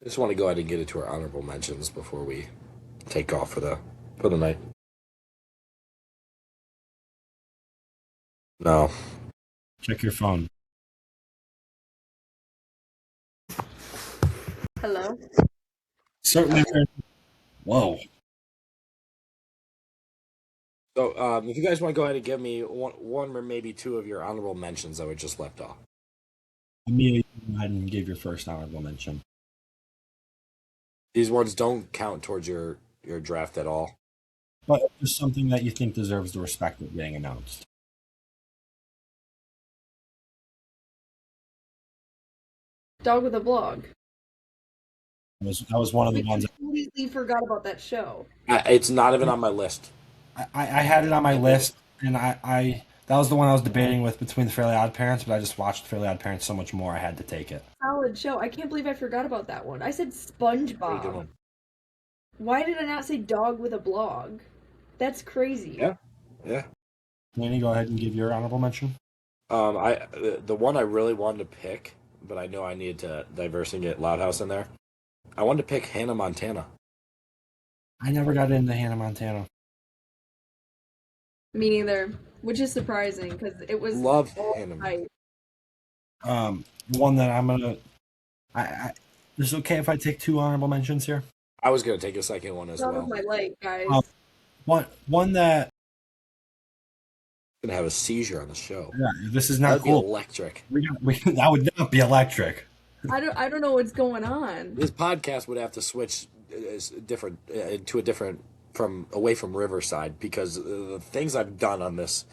I just want to go ahead and get into our honorable mentions before we take off for the night. No. Check your phone. Hello. Certainly. Whoa. So, if you guys want to go ahead and give me one or maybe 2 of your honorable mentions that were just left off. Amelia, go ahead and give your first honorable mention. These ones don't count towards your draft at all. But just something that you think deserves the respect of being announced. Dog with a Blog. That was one of the ones. I completely forgot about that show. It's not even on my list. I had it on my list, and I that was the one I was debating with between the Fairly Odd Parents, but I just watched Fairly Odd Parents so much more, I had to take it. Solid show. I can't believe I forgot about that one. I said Pretty good SpongeBob. one. Why did I not say Dog with a Blog? That's crazy. Yeah. Laney, go ahead and give your honorable mention. The one I really wanted to pick, but I know I needed to diverse and get Loud House in there. I wanted to pick Hannah Montana. I never got into Hannah Montana. Me neither. Which is surprising because it was Love all Hannah. hype. One that I'm gonna. Is it okay if I take 2 honorable mentions here? I was gonna take a second one as Out well. of my leg, guys. One that. Gonna have a seizure on the show. Yeah, this is not That'd be cool. electric. That would not be electric. I don't know what's going on. This podcast would have to switch different to a different away from Riverside because the things I've done on this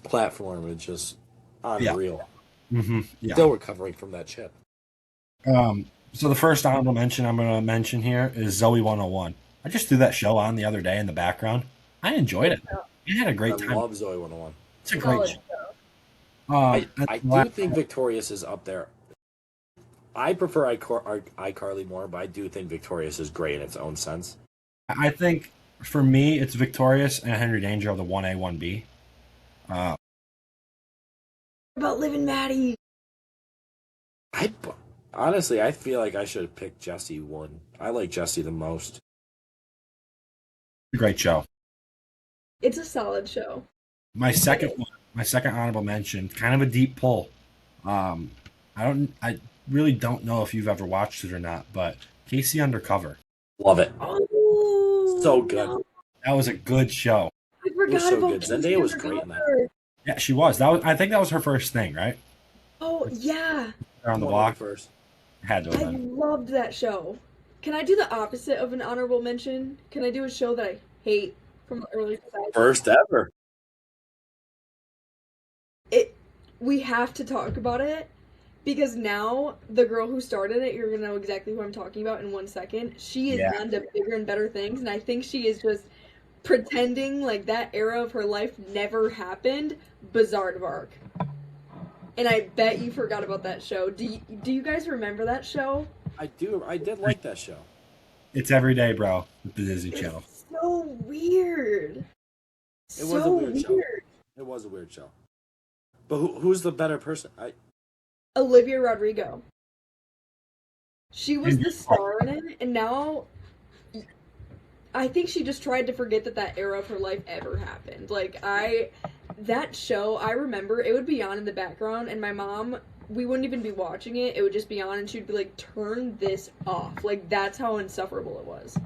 platform is just unreal. Yeah. Still recovering from that chip. So the first honorable mention I'm going to mention here is Zoe 101. I just threw that show on the other day in the background. I enjoyed it. I had a great time. I love Zoe 101. It's a great Solid show. show. And I do think Victorious is up there. I prefer iCarly more, but I do think Victorious is great in its own sense. I think for me, it's Victorious and Henry Danger of the 1A, 1B. Uh, About Liv and Maddie. I honestly, I feel like I should have picked Jesse one. I like Jesse the most. Great show. It's a solid show. My second honorable mention, kind of a deep pull. I really don't know if you've ever watched it or not, but Casey Undercover. Love it. Oh, So good. no. That was a good show. I forgot so about good. Casey Zendaya was great in that. Undercover. Yeah, she was. I think that was her first thing, right? Oh yeah, There on the One block. of the first. Had to have I been. loved that show. Can I do the opposite of an honorable mention? Can I do a show that I hate from the early 2000s? First ever. We have to talk about it because now the girl who started it, you're gonna know exactly who I'm talking about in 1 second. She is Yeah. on to bigger and better things, and I think she is just pretending like that era of her life never happened. Bizarre. And I bet you forgot about that show. Do you guys remember that show? I do. I did like that show. It's every day, bro, with the Disney Channel. It's so weird. It was a weird show. It was a weird show. But who's the better person? Olivia Rodrigo. She was the star in it, and now I think she just tried to forget that era of her life ever happened. That show, I remember it would be on in the background, and my mom, we wouldn't even be watching it. It would just be on, and she'd be like, "Turn this off." Like, that's how insufferable it was.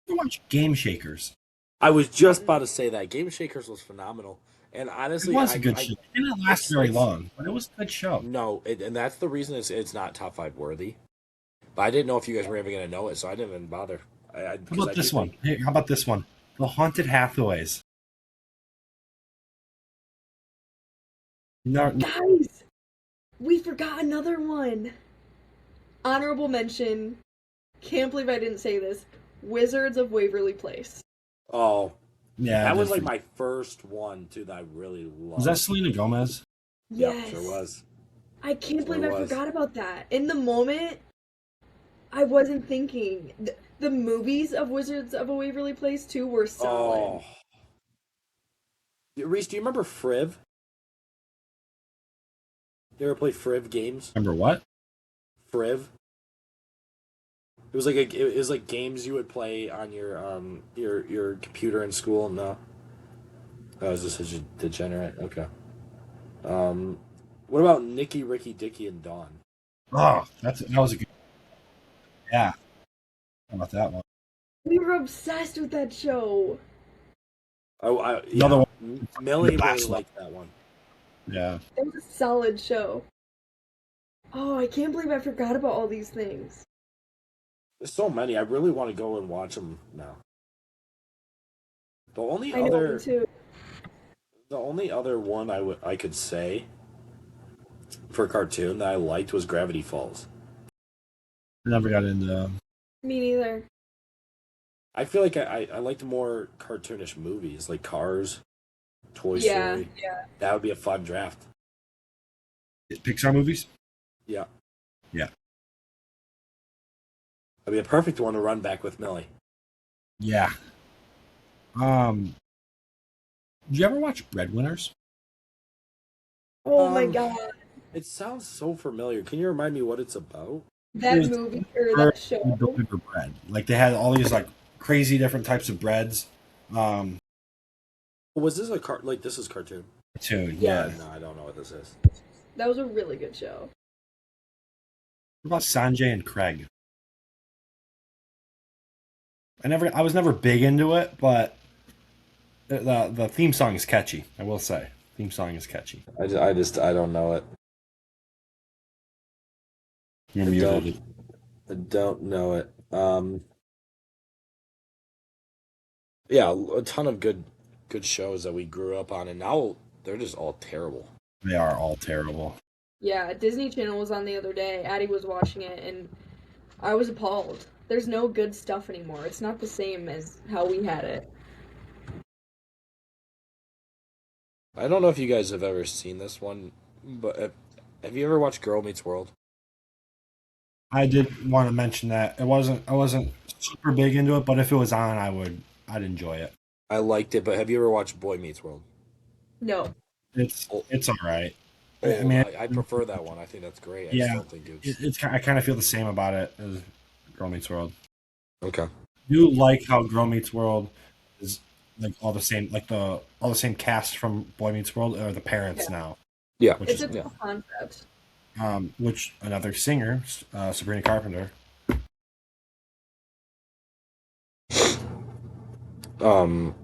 You watch Game Shakers. I was just about to say that Game Shakers was phenomenal, and honestly, It was a good show. It didn't last very long, but it was a good show. No, and that's the reason it's not top 5 worthy. But I didn't know if you guys were ever gonna know it, so I didn't even bother. How about this one? Hey, how about this one? The Haunted Hathaways. No, Guys, we forgot another one. Honorable mention. Can't believe I didn't say this. Wizards of Waverly Place. Oh, yeah, that was like my first one too that I really loved. Was that Selena Gomez? Yes. Yep, sure was. I can't Sure believe I was. forgot about that. In the moment, I wasn't thinking. The movies of Wizards of Waverly Place too were solid. Oh, Reese, do you remember Friv? You ever play Friv games? Remember what? Friv. It was like games you would play on your computer in school. No, I was just such a degenerate. Okay. What about Nicky, Ricky, Dicky, and Dawn? Oh, that was a good. Yeah. How about that one? We were obsessed with that show. Another one. Millie The really Bachelor. liked that one. Yeah. It was a solid show. Oh, I can't believe I forgot about all these things. There's so many. I really want to go and watch them now. The only I know, other, me too. the only other one I could say for cartoon that I liked was Gravity Falls. Never got into. Me neither. I feel like I liked more cartoonish movies like Cars, Toy Yeah, Story. yeah. That would be a fun draft. Pixar movies? Yeah. Yeah. That'd be a perfect one to run back with Millie. Yeah. Did you ever watch Breadwinners? Oh my Um, god. It sounds so familiar. Can you remind me what it's about? That It's movie, or that show. Deliver bread. Like they had all these like crazy different types of breads. Was this this is cartoon? Too. Yeah. Yeah. No, I don't know what this is. That was a really good show. What about Sanjay and Craig? I was never big into it, but the theme song is catchy. I will say, theme song is catchy. I don't know it. You're I muted. I don't know it. Yeah, a ton of good shows that we grew up on, and now they're just all terrible. They are all terrible. Yeah, Disney Channel was on the other day. Addie was watching it, and I was appalled. There's no good stuff anymore. It's not the same as how we had it. I don't know if you guys have ever seen this one, but have you ever watched Girl Meets World? I did want to mention that I wasn't super big into it, but if it was on, I'd enjoy it. I liked it, but have you ever watched Boy Meets World? No. Oh, It's all right. I oh, mean, I prefer that one. I think that's great. I just yeah, don't think it's I kind of feel the same about it as Girl Meets World. okay. I do like how Girl Meets World is like all the same, like all the same cast from Boy Meets World are the parents Yeah. now, Yeah, which It's is a cool concept. which another singer, Sabrina Carpenter. um,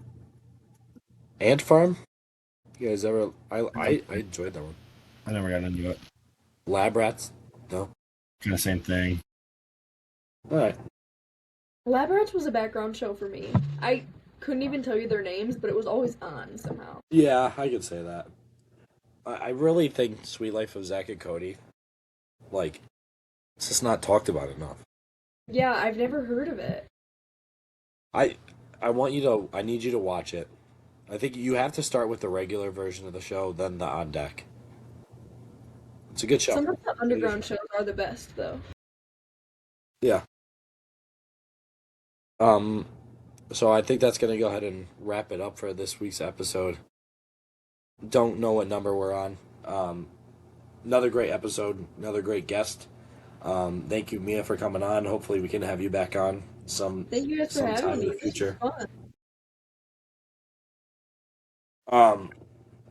Ant Farm. You guys ever? I enjoyed that one. I never got into it. Lab Rats. No. Kind of same thing. All right. Lab Rats was a background show for me. I couldn't even tell you their names, but it was always on somehow. Yeah, I could say that. I really think Sweet Life of Zach and Cody, like, it's just not talked about enough. Yeah, I've never heard of it. I I need you to watch it. I think you have to start with the regular version of the show, then the On Deck. It's a good show. Sometimes the underground shows are the best, though. Yeah. Um, so I think that's gonna go ahead and wrap it up for this week's episode. Don't know what number we're on. Another great episode, another great guest. Thank you, Mia, for coming on. Hopefully, we can have you back on Thank you guys for sometime having in me. the This was future. fun.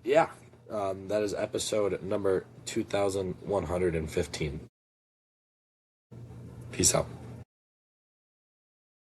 Yeah. That is episode number 2115. Peace out.